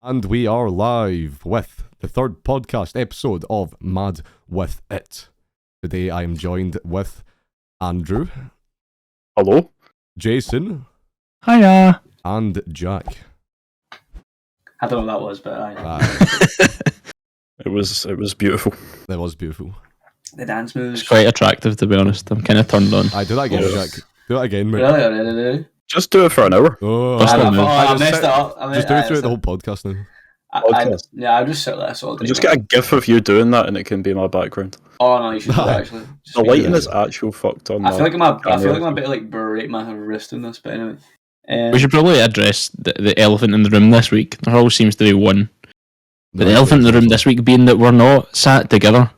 And we are live with the third podcast episode of Mad With It. Today I am joined with Andrew. Hello. Jason. Hiya. And Jack. I don't know what that was, but It was beautiful. That was beautiful. the dance moves. It's quite attractive, to be honest. I'm kind of turned on. I do that again, Yes. Jack. Do that again, mate. Really? Just do it for an hour. Oh, That's not me. I just messed sit- it up. Just do it throughout the whole podcast now. Podcast. I'll just sit there all day. Just get a gif of you doing that and it can be my background. Oh no, you should do that actually. Just The make lighting it- is actual fucked on. I feel like I'm a camera. bit like berate my wrist in this, but anyway. We should probably address the elephant in the room this week. There always seems to be one. But the elephant in the room this week being that we're not sat together.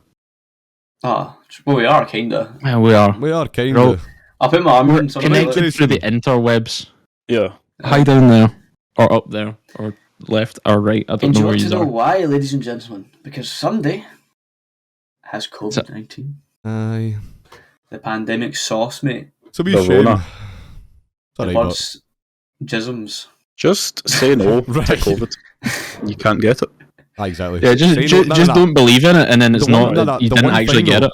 Oh, well, we are kinda. Well, we are. We are kind Bro. of. I'll put my arm We're in something like connected through the interwebs. Yeah. Hi down there. Or up there. Or left or right. I don't And know you where want you to know are. why, ladies and gentlemen? Because Sunday has COVID-19. Aye. The pandemic sauce, mate. It's a wee The shame. Rona. Sorry, The but words jisms. Just say no Right. to COVID. You can't get it. exactly. Yeah, just Say just, no- just no. don't believe in it, and then it's The one- not. no, You the didn't one actually thing get though- it.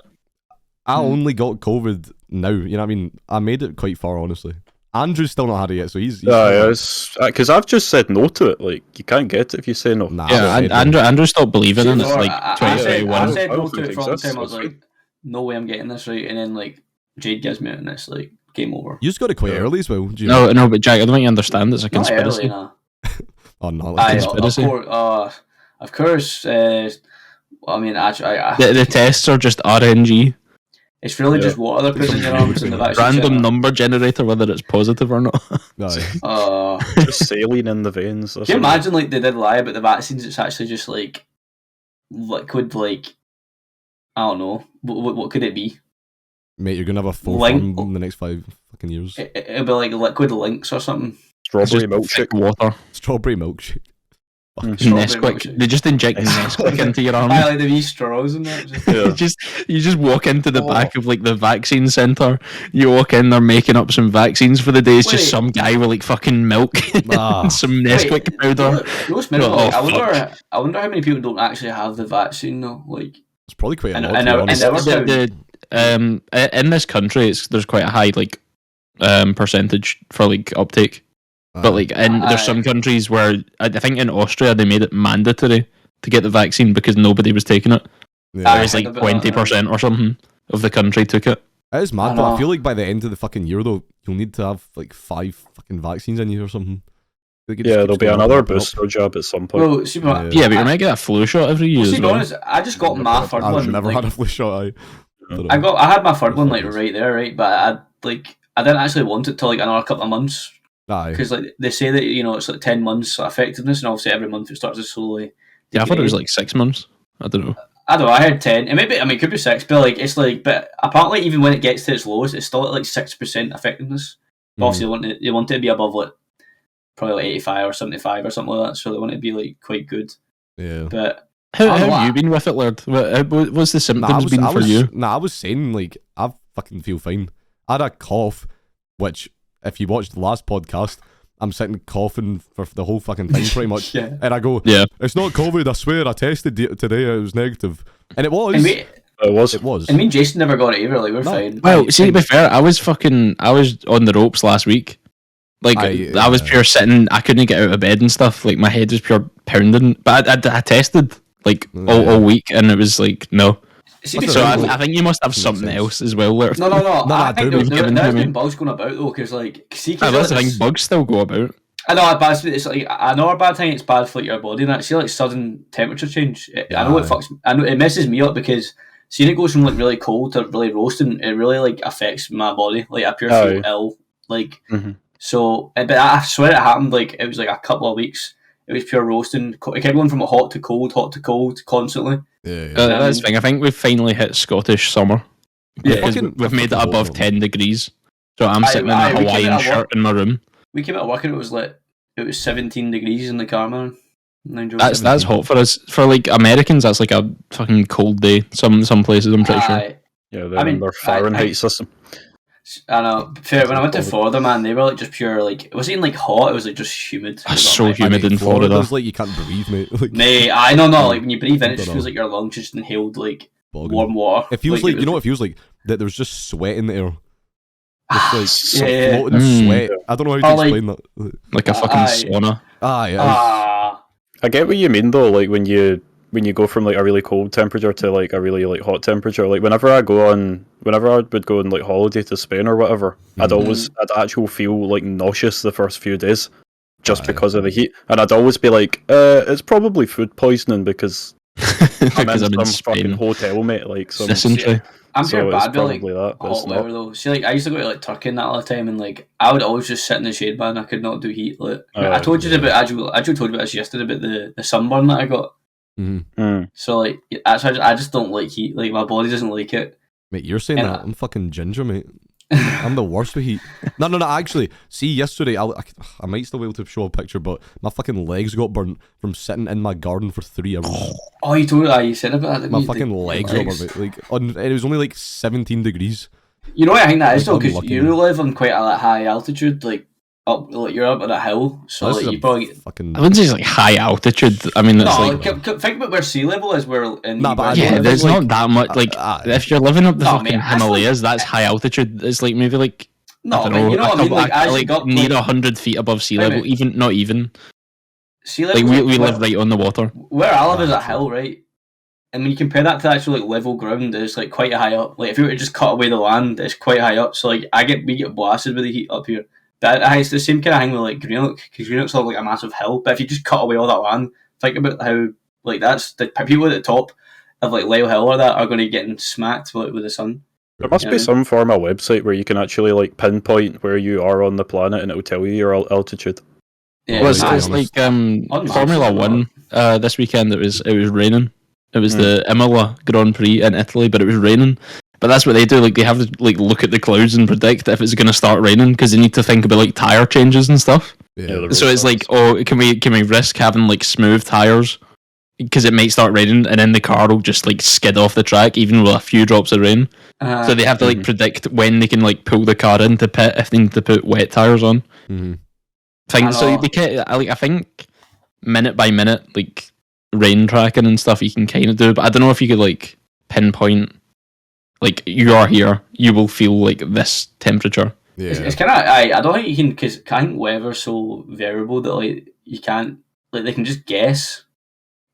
I only got COVID now, you know what I mean? I made it quite far, honestly. Andrew's still not had it yet, so he's Because I've just said no to it. Like, you can't get it if you say no. Nah, Yeah, I'm Andrew stopped believing in it. It's Or like I 2021. said I no don't to it think for a it long exists, time. I was that's like, no way I'm getting this right. And then like Jade gives me it, and it's like game over. You just got it quite Yeah. early as well. Do you know? No, but Jack, I don't think you understand. It's a Not conspiracy. early, nah. Oh, no. Aye, Like, conspiracy. of course. I mean, actually, The tests are just RNG. it's really Yeah. just water they're putting in your arms and the vaccine. Random number generator, whether it's positive or not. aye. Just saline in the veins. Or Can you something. imagine like they did lie about the vaccines? It's actually just like liquid, like I don't know. What could it be? Mate, you're gonna have a full Link- farm in the next 5 fucking years. It'll be like liquid links or something. Strawberry It's just thick milkshake. water. Strawberry milkshake. Strawberry Nesquik. milkshake. They just inject Nesquik into your arm. I like the wee straws and that. Just, Yeah. You just walk into the Oh. back of like the vaccine centre. You walk in, they're making up some vaccines for the day. It's Wait. just some guy with like fucking milk Ah. and some Nesquik powder. You know what's mental? Oh, Like, fuck. I wonder how many people don't actually have the vaccine though. Like, It's probably quite a And- lot, and to be our- honest. and our- In this country, there's quite a high like percentage for like uptake. But like there's some countries where I think in Austria they made it mandatory to get the vaccine because nobody was taking it. Yeah. It was like heard about that, 20% or something of the country took it. It is mad, I but I know. feel like by the end of the fucking year, though, you'll need to have like 5 fucking vaccines in you or something. Like, it just Yeah, keeps there'll be going up another and up and up. booster jab at some point. well, see, but Yeah. Yeah, but you might get a flu shot every year well, see, as to be well. honest, I just got my third I've one. never like, had a flu shot. I had my third one like right there, right? But I didn't actually want it till like another couple of months Aye. because like they say that it's like 10 months effectiveness, and obviously every month it starts to slowly. Yeah, I thought it was degrade. like 6 months. I don't know. I don't know. I heard 10. It could be 6, but like it's like, but apparently even when it gets to its lowest, it's still at like 6% effectiveness. But obviously, they want it to be above like probably like 85 or 75 or something like that. So they want it to be like quite good. Yeah. But How I don't know, have you been with it, Lord? What's the symptoms been for you? I was saying, like, I fucking feel fine. I had a cough, which, if you watched the last podcast, I'm sitting coughing for the whole fucking thing, pretty much. yeah. And I go, Yeah. it's not COVID, I swear, I tested it today, it was negative. And it was. And me, It was. It was. and me and Jason never got it either. Like we're No. fine. Well, see, to be fair, I was on the ropes last week. Like, I was pure sitting, I couldn't get out of bed and stuff. Like, my head was pure pounding. But I tested, like, all week, and it was like, no. See, What's So the I think you must have something sense. else as well, Lord. no. I think do. there's Given to me. been buzz going about though, because like, see, Ah, that's the like, thing, bugs still go about. I know it's like another bad thing. It's bad for like your body, and that see like sudden temperature change. I know it Aye. fucks. I know it messes me up because seeing it goes from like really cold to really roasting, it really like affects my body. Like I pure feel Aye. ill. Like Mhm. so, but I swear it happened. Like it was like a couple of weeks. It was pure roasting. It kept going from hot to cold constantly. Yeah. That's the thing, I think we've finally hit Scottish summer. Yeah. Because Fucking- we've made it fucking above hot. 10 degrees. So I'm Aye, sitting in aye, a we came Hawaiian out of shirt work. in my room. We came out of work and it was 17 degrees in the car, man. And I enjoyed That's it. hot for us. For like Americans, that's like a fucking cold day. Some places, I'm pretty sure. Aye. Yeah, they're I mean, in their Fahrenheit system. I know. Fair, when I went to Florida, man, they were like just pure like it wasn't even like hot. It was like just humid. It's so humid in Florida. It's like you can't breathe, mate. Like, mate, I know, not like when you breathe in, it just feels like your lungs just inhaled like warm water. It feels like you know what it feels like, that there's just sweat in the air. Just like floating sweat. I don't know how to explain that. Like a fucking sauna. I get what you mean though. Like when you go from like a really cold temperature to like a really like hot temperature. Like whenever I would go on like holiday to Spain or whatever, I'd actually feel like nauseous the first few days, just because of the heat, and I'd always be like, it's probably food poisoning because I'm in some fucking hotel, mate. Like some. I'm pure bad with like hot weather though. See, like I used to go to like Turkey and that all the time, and like I would always just sit in the shade, man. I could not do heat. Like I told you about I told you about this yesterday about the sunburn that I got. So like that's why I just don't like heat. Like my body doesn't like it. Mate, you're saying that I'm fucking ginger, mate. I'm the worst with heat. No. Actually, see, yesterday I might still be able to show a picture, but my fucking legs got burnt from sitting in my garden for 3 hours. Oh, you told me. You said about that. My fucking legs got burnt. Like, it was only like 17 degrees. You know what I think that is though, because you live on quite a high altitude, like up, like you're up on a hill, so like you probably. I wouldn't say it's like high altitude. I mean, it's think about where sea level is. Where in there's not that much. Like if you're living up the fucking Himalayas, that's high altitude. It's like maybe like you know what I mean. Like near 100 feet above sea level, not even. Sea level. Like we live right on the water. Where I live is a hill, right? And when you compare that to actual like level ground, it's like quite high up. Like if you were to just cut away the land, it's quite high up. So like we get blasted with the heat up here. But it's the same kind of thing with like Greenock, because Greenock's all like a massive hill. But if you just cut away all that land, think about how like that's the people at the top of like Lyle Hill or that are going to be getting smacked with the sun. There must be some form of website where you can actually like pinpoint where you are on the planet, and it will tell you your altitude. Yeah, well, it's like Formula 1 this weekend. It was raining. It was the Imola Grand Prix in Italy, but it was raining. But that's what they do. Like they have to like look at the clouds and predict if it's going to start raining, because they need to think about like tire changes and stuff. Yeah, so it's like, can we risk having like smooth tires because it might start raining, and then the car will just like skid off the track even with a few drops of rain. So they have to like predict when they can like pull the car into pit if they need to put wet tires on. So they can't, I think minute by minute like rain tracking and stuff you can kind of do, but I don't know if you could like pinpoint. Like you are here, you will feel like this temperature. Yeah. It's kind of I don't think you can, because I think weather's so variable that like you can't, like they can just guess.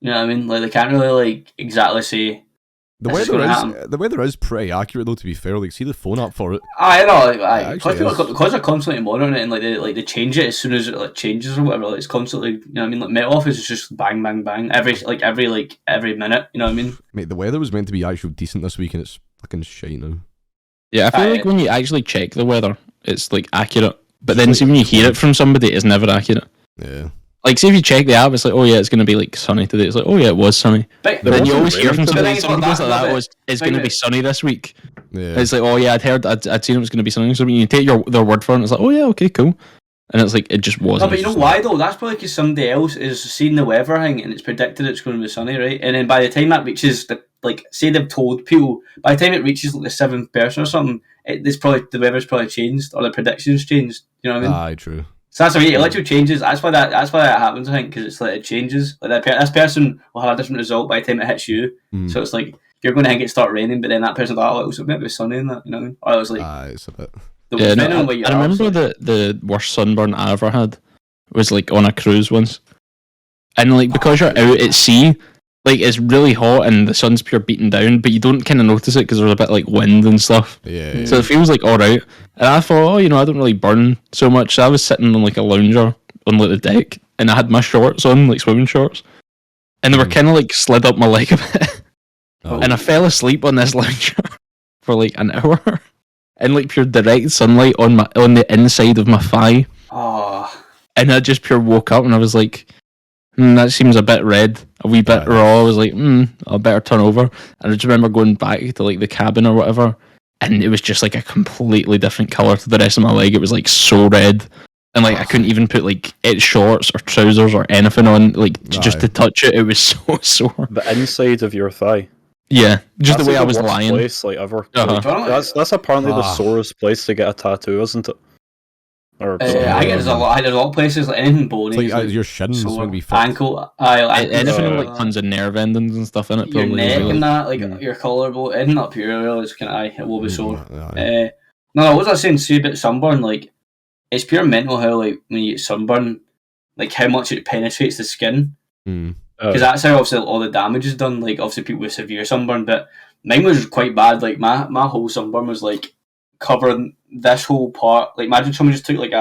You know what I mean? Like they can't really like exactly say. The weather is pretty accurate though. To be fair, like see the phone app for it. I know, because they're constantly monitoring it, and like they change it as soon as it like changes or whatever. Like it's constantly, you know what I mean? Like Met Office is just bang bang bang every minute. You know what I mean? Mate, the weather was meant to be actually decent this week, and it's fucking shite now. Yeah, I feel like when you actually check the weather, it's like accurate. But then see when you hear it from somebody, it's never accurate. Yeah. Like, see if you check the app, it's like, oh yeah, it's going to be like sunny today. It's like, oh yeah, it was sunny. But then you always hear from somebody like that, it's going to be sunny this week. Yeah. It's like, oh yeah, I'd seen it was going to be sunny. So when you take their word for it, it's like, oh yeah, okay, cool. And it's like, it just wasn't. No, but you know why though? That's probably because somebody else is seeing the weather thing and it's predicted it's going to be sunny, right? And then by the time that reaches say they've told people, by the time it reaches like the 7th person or something, the weather's probably changed or the predictions changed. You know what I mean? Aye, true. So that's why it literally changes. That's why that happens. I think because it's like it changes. Like this person will have a different result by the time it hits you. So it's like you're going to think it start raining, but then that person thought, it was a bit sunny in that. You know what I mean? Or it was like, it's a bit. I remember the worst sunburn I ever had was like on a cruise once, and like because you're out at sea, like it's really hot and the sun's pure beating down, but you don't kind of notice it because there's a bit like wind and stuff. Yeah. So it feels like alright. And I thought, I don't really burn so much. So I was sitting on like a lounger on like the deck, and I had my shorts on, like swimming shorts, and they were kind of like slid up my leg a bit, and I fell asleep on this lounger for like an hour, and like pure direct sunlight on the inside of my thigh. And I just pure woke up and I was like, that seems a bit red, a wee bit raw. I was like, I better turn over. And I just remember going back to like the cabin or whatever, and it was just like a completely different colour to the rest of my leg. It was like so red, and like I couldn't even put like shorts or trousers or anything on, like just to touch it. It was so sore. The inside of your thigh. Yeah, just That's the way like I was worst lying. place like ever. Uh-huh. That's apparently the Ah. sorest place to get a tattoo, isn't it? Or I get there's a lot. There's a lot of places like anything bony. It's like your shins sore, would be fucked. ankle, Anything with Uh, like tons of nerve endings and stuff in it. your Probably neck really. and that, like Mm. your collarbone, anything up here, really, it's kind of it will be sore. Aye. No, what was I saying? See about sunburn, like it's pure mental how like when you get sunburn, like how much it penetrates the skin. Mm. Because that's how obviously all the damage is done. Like obviously people with severe sunburn, but mine was quite bad. Like my whole sunburn was like covering this whole part. Like imagine someone just took like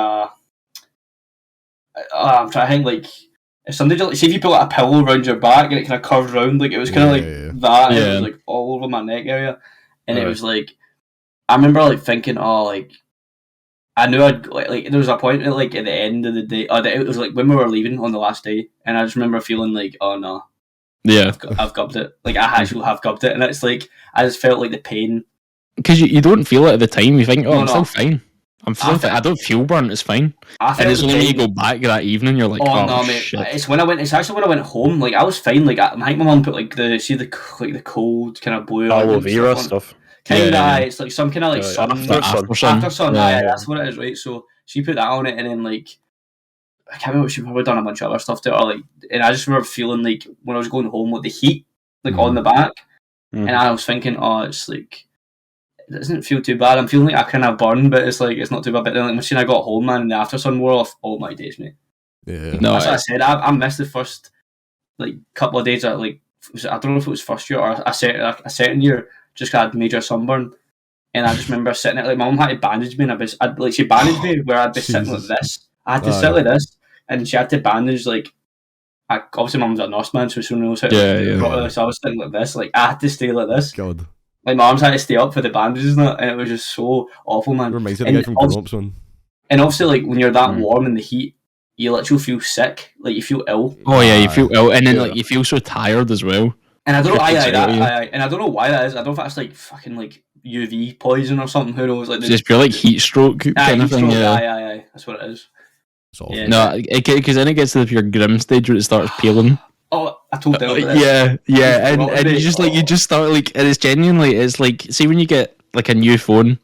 I'm trying to think like if somebody just, like see if you put like a pillow around your back and it kind of curved around, like it was kind of like that. And it was like all over my neck area, and it was like I remember like thinking, oh, like I knew I'd like there was a point like at the end of the day, it was like when we were leaving on the last day, and I just remember feeling like, oh no, Yeah, I've gubbed it. Like I actually have gubbed it, and it's like I just felt like the pain. because you don't feel it at the time. You think, oh, No, I'm no. still fine. I'm still fine. I don't feel burnt. It's fine. I And felt it's the only when you pain. go back that evening, you're like, Oh, oh, no, mate! shit. It's when I went. It's actually when I went home. Like I was fine. Like I think my mum put like the cold kind of blue aloe and vera on. stuff. Kind of, Yeah. It's like some kind of like sun. After sun. After sun, Yeah. that's what it is, right? So she put that on it, and then like I can't remember. She probably done a bunch of other stuff to it, or like, and I just remember feeling like when I was going home with the heat, like on the back, Mhm. and I was thinking, oh, it's like it doesn't feel too bad. I'm feeling like I kind of burn, but it's like it's not too bad. But then like when I got home, man, and the after sun wore off, oh my days, mate. Yeah. No, That's what I said. I missed the first like couple of days. I don't know if it was first year or a certain year. Just 'cause I had major sunburn, and I just remember sitting there. Like my mum had to bandage me, and she bandaged me where I'd be sitting like Jesus. this. I had to sit like this, and she had to bandage like. Obviously, mum's a nurse man, so she knows how to do it properly. So I was sitting like this. Like I had to stay like this. God. Like my arms had to stay up for the bandages and that, and it was just so awful, man. Reminds me of the guy from Grown Ups one. And obviously, like when you're that warm in the heat, you literally feel sick, like you feel ill. Oh yeah, you feel ill, and then Yeah. like you feel so tired as well. And I don't know, Yeah. and I don't know why that is. I don't know if that's like fucking like UV poison or something. Who knows? Like It's just pure like heat stroke kind of thing. Yeah. Aye. That's what it is. It's awful. Yeah. No, because then it gets to your grim stage where it starts peeling. Oh, I told them. About this. Yeah, and forgotten you me. just like you just start like, and it's genuinely, it's like, see when you get like a new phone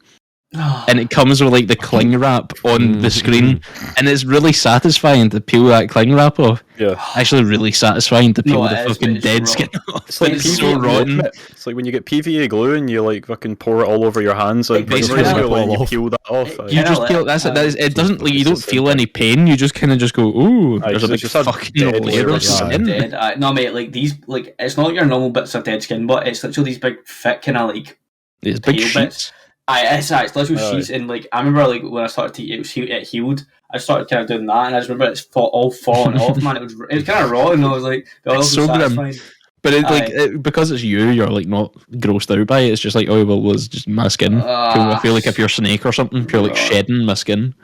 and it comes with like the cling wrap on the screen, and it's really satisfying to peel that cling wrap off. Yeah. Actually, really satisfying to peel No, the it is, fucking but it's dead raw. skin off. It's like It's so PVA rotten. It's like when you get PVA glue and you like fucking pour it all over your hands and It's basically kinda and you off. peel that off. It- You Kinda just like- peel that is it doesn't like you It's don't the same feel thing. any pain. You just kind of just go, ooh, there's a it's big just a fucking dead layer layer of of skin. Dead. No, mate. Like these, like it's not like your normal bits of dead skin, but it's literally these big, thick kind of like. It's big pale sheets. bits. It's literally Aye. sheets, and like I remember like when I started to it healed. I started kind of doing that, and I just remember it's all falling off, man. It was kind of raw, and I was like, but It's also so grim. satisfying. But it, like Aye. because it's you're like not grossed out by it. It's just like, oh well, it was just my skin. I feel like if you're a snake or something, you're like God. shedding my skin.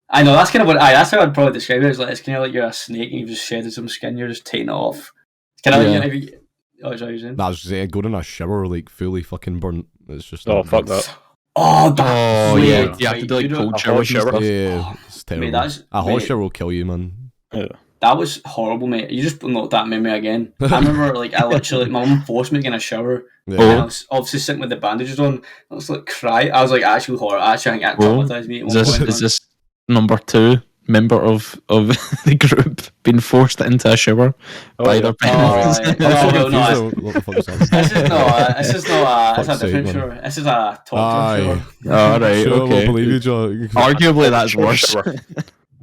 I know that's kind of what. That's how I'd probably describe it. It's like it's kind of like you're a snake and you've just shedded some skin. You're just taking it off. Kind of Yeah. like if you. Oh, sorry, you're saying? Nah, I was just saying, going in a shower like fully fucking burnt. It's just. Oh not fuck good. that. Oh, Oh mate, yeah, you have to mate, do like you know- cold a showers and hot shower. stuff. Yeah, it's terrible. that's- a hot mate. shower will kill you, man. Yeah. That was horrible, mate. You just unlocked that memory again. I remember, like, I literally, my mum forced me to get in a shower. Yeah. And I was obviously sitting with the bandages on. I was like, cry. I was like, actually horror. Actually, I think that traumatized me at one point. Is this number 2 member of the group being forced into a shower by their parents? Oh, I'm so no, no, confused. What the fuck is that? This is not Fuck's a different sake, man. shower. This is a torture Aye. shower. Oh, right, Sure, okay. we'll believe you, Joe. Arguably, that's worse. Shower.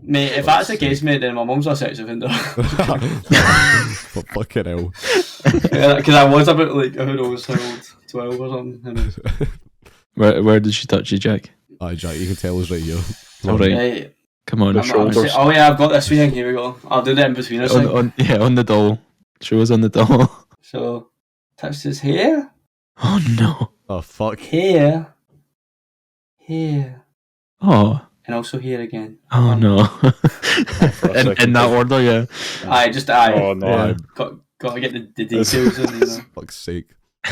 Mate, if that's the case, mate, then my mum's a sex offender. But fucking hell. Because I was about, like, who knows, how old? 12 or something. Where did she touch you, Jack? Aye, Jack, you can tell us right here. All right, Right. come on. I'm shoulders. oh, yeah, I've got this thing. Here we go. I'll do that in between us. On the doll. Show us on the doll. So, touch this here, Oh no. Oh, fuck. here, Oh. and also here again. Oh no. for a in second. that order, yeah. Oh no. Yeah. Got to get the details in, you know. Fuck's sake.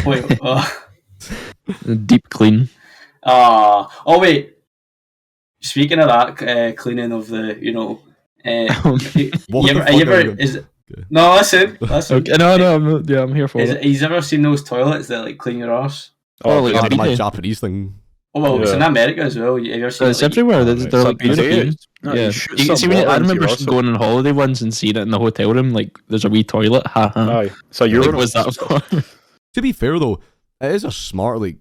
Wait, Deep clean. oh wait. Speaking of that, cleaning of the, you know, What you the ever, fuck are you- is No, listen. Okay, I'm here for it. He's ever seen those toilets that like clean your arse? Oh, like a my bidet. Japanese thing. Oh well, it's in America as well. Have you ever seen It's it, like, everywhere. They're It's like a bidet. European. No, Yeah, you shoot you can see some I water into remember your arse. going on holiday once and seeing it in the hotel room. Like, there's a wee toilet. Aye. So Like, you're what's that for? To be fair though, it is a smart like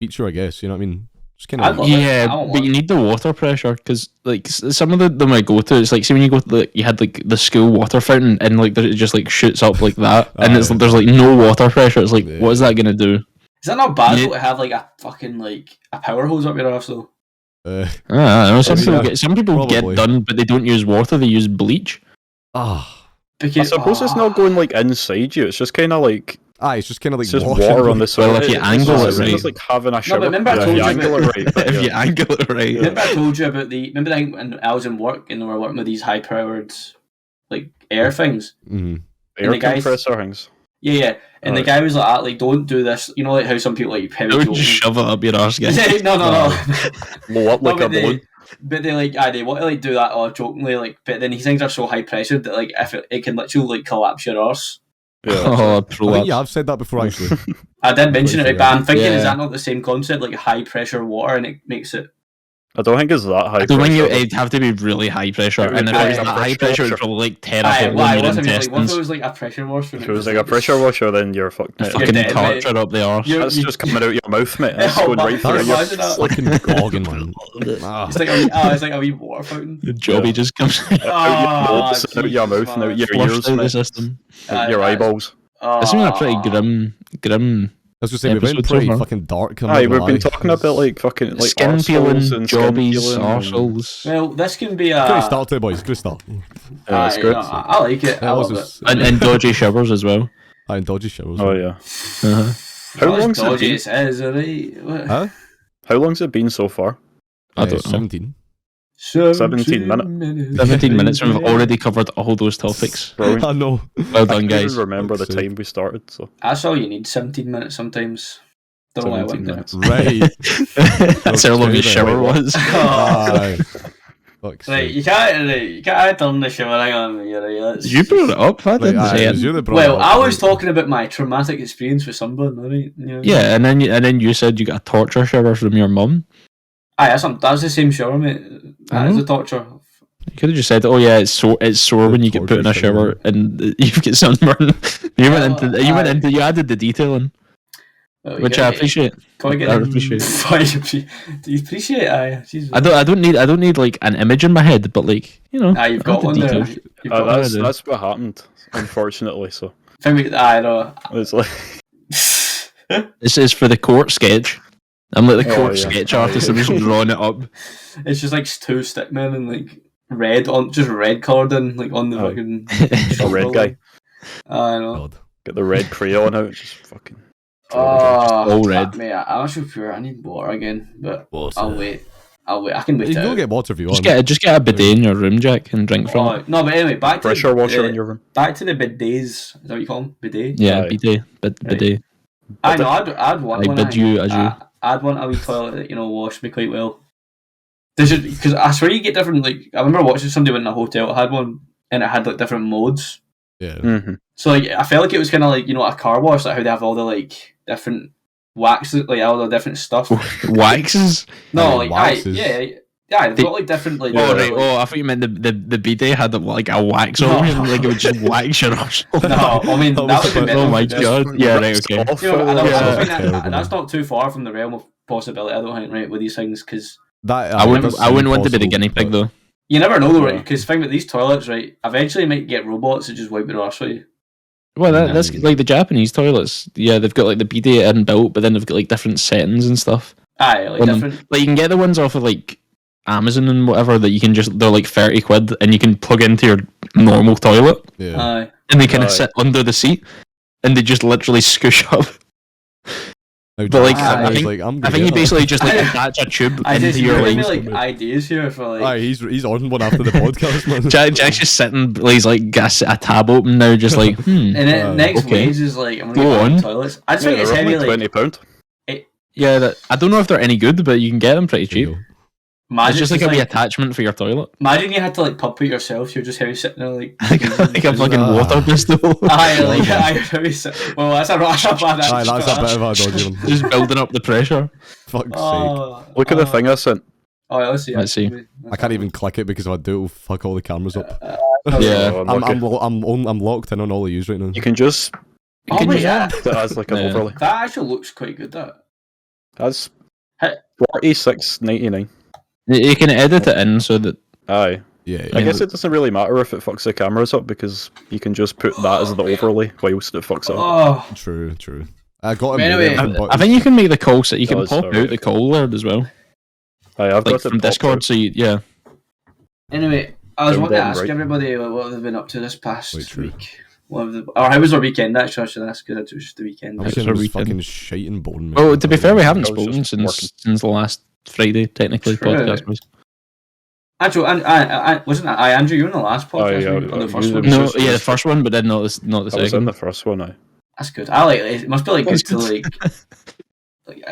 feature, I guess. You know what I mean? Just kind I'd of. love it. Yeah, I don't but want you need the water pressure because like some of them I go to, it's like see when you go to you had like the school water fountain and like it just like shoots up like that, and Aye. there's like no water pressure. It's like Yeah. what is that gonna do? Is that not bad Yeah. though, to have like a fucking like a power hose up your arse though? Uh, I don't know. Some Yeah, people probably. get done, but they don't use water. They use bleach. ah, I Because suppose it's not going like inside you. It's just kind of like it's just kind of like it's just washing, water on the like- side. Well, if you angle it it's right. just like having a shower. remember I if told you you angle it right. But If yeah. you angle it right. remember I told you about remember that when I was in work and we were working with these high powered like air things. Mhm. Air the guys- compressor things. Yeah. And the guy was like, don't do this. You know, like how some people like heavy Don't joking. shove it up your arse, guys. no. Blow up like No, a balloon. But they like, they want to like do that all jokingly, like. But then these things are so high pressured that like if it can literally like collapse your arse. Yeah. Oh, I prolapse. think yeah, I've said that before actually. I did mention it, right, but I'm thinking, Yeah. is that not the same concept, like high pressure water, and it makes it? I don't think it's that high. I don't think pressure, it'd have to be really high pressure, It would and if be it was like that a high pressure pressure, washer. it'd probably like tear Aye, up well, your wasn't it? Like, what if intestines. it was like a pressure washer? If it was like a pressure washer, then you're fucked. mate. Fucking dead, mate. torture up the arse. You're- That's just coming out your mouth, mate. That's Oh, going right through that's your. imagine that. Fucking goggin, man. Ah. It's like a wee water fountain. The jobby Yeah. just comes Out your Ah, nose, and out your Jesus, mouth, and out man. your flushed ears, out the mate. system. Out your eyeballs. It's been a pretty Ah. grim. I was gonna say we've been Episode pretty so far. fucking dark. I'm Aye, not we've gonna been lie. talking about like fucking like Skin peeling, arseholes and skin jobbies, peeling and- arseholes. Well, this can be Good a. start today, boys. Good start. Yeah, that's good. I like it. I That was love it. just And dodgy showers as well. and dodgy showers. Oh yeah. Uh-huh. How Not as long's it dodgy been? as it is, alright? What? Huh? How long's it been so far? I don't know. 17. 17 minutes. 17 minutes and we've already covered all those topics. Brilliant. I know. Well I done, can't guys. even remember the Fuck's sake. time we started. So That's all you need. 17 minutes sometimes. Don't know why I 17 went there. minutes. Right. That's how long his Okay, shower then. was. Aye. Fuck's Right, sake. you can't turn the shower. Hang on, you're right. Let's- You brought it up. I Right, didn't aye, say it was it. you that brought Well, it up, I was right? talking about my traumatic experience with sunburn, alright? Yeah, and then you said you got a torture shower from your mum. Aye, that's the same shower, mate. That is Mhm. the torture. You could have just said, "Oh yeah, it's sore when you get put in a Torture shower shower. and you get sunburn." You went into you added the detailing, Well, which I appreciate. Can we get I the- appreciate. Do you appreciate it? Aye, Jesus. I don't need like an image in my head, but like Aye, you've got the one there. details. You've got one. that's do. that's what happened, unfortunately. So Aye, no. it's like This is for the court sketch. I'm like the Oh, court yeah. sketch Oh, artist. yeah. I'm just drawing it up. It's just like two stickmen and like red on, just red coloured in, like on the Oh. fucking. a red guy. I know. God. Get the red crayon out. Just fucking. Oh, all fuck red. me, I'm not sure if I need water again, but What's I'll it? wait. I can wait. You can it go out. get water if you Just want. get a bidet in your room, Jack, and drink from it. Oh, no, but anyway, back to Pressure washer the, in your room. back to the bidets. Is that what you call them? Bidet. Yeah, Aye. bidet, bidet. I know. I'd want I one. bid you adieu. I'd want a wee toilet that wash me quite well. Because I swear you get different. Like I remember watching somebody went in a hotel that had one, and it had like different modes. Yeah. Mm-hmm. So like I felt like it was kind of like a car wash, like how they have all the like different waxes, like all the different stuff. Waxes. No, Oh, like waxes. yeah, they've got like different like. Oh right. like- Oh, I thought you meant the bidet had like a wax on it, like it would just wax your arse. No, I mean that would be Oh better. Oh my Just- god. Yeah. Right. Okay. Off, You know, I don't, I don't Yeah. think Terrible, that's not too far from the realm of possibility. I don't think, right, with these things, because That I wouldn't does want to be the impossible, guinea pig but- though. you never know, though, right? Yeah. Because think about these toilets, right? Eventually, you might get robots that just wipe your arse for you. Well, that's like the Japanese toilets. Yeah, they've got like the bidet inbuilt, but then they've got like different settings and stuff. Aye, like on them. different. Like you can get the ones off of like Amazon and whatever that you can they're like 30 quid and you can plug into your normal toilet Yeah. Aye. and they kind Aye. of sit under the seat and they just literally scoosh up. Now, But, like, I Jack's think- I'm I gonna think you get that. basically just like attach a tube I into just your giving me like. like ideas here for like. Aye, he's ordering one after the podcast, man. Jack's just sitting, like, he's like got a tab open now, just like And then next okay. wage is like I'm Go gonna get on. on. Toilets. I just think it's they're heavy. only Like £20. Yeah, I don't know if they're any good, but you can get them pretty There you cheap. go. Imagine It's just like a wee attachment for your toilet. Imagine you had to like pump it yourself. You're just heavy sitting there like like a fucking water pistol. Well, that's a bad. Aye, that's a bit of a dodgy one. Just building up the pressure. Fuck's sake. Look at the thing I sent. Oh, let's see. Let's see. I can't even click it because if I do, it'll fuck all the cameras up. Yeah. Oh, I'm locked in on all the use right now. You can just Oh my god, put it as like an Yeah. overlay. that actually looks quite good. That. That's Hey. $46.99. You can edit it in so that Aye. Yeah, I guess it doesn't really matter if it fucks the cameras up because you can just put that as the overlay whilst it fucks it up. Oh, True. I got him. Anyway, I think you can make the call so you can Does, pop sorry. out the call word as well, Aye, I've like got it from popped Discord. out. So yeah, anyway, I was Down wanting to bottom ask right. everybody what they've been up to this past Wait, true. week. Or how was their weekend? Actually, I should ask because it was just the weekend. I It's was our was weekend. fucking shite and boring. mate. well, to be fair, we haven't I was spoken just since the last Friday. Technically, True. podcast was. Actually, I wasn't. Andrew, you were on the last podcast, yeah, week, on the first you- one. It's No, just- yeah, the first one, but then not the I was in second. the first one, aye. That's good. I like it. It must be like good to like,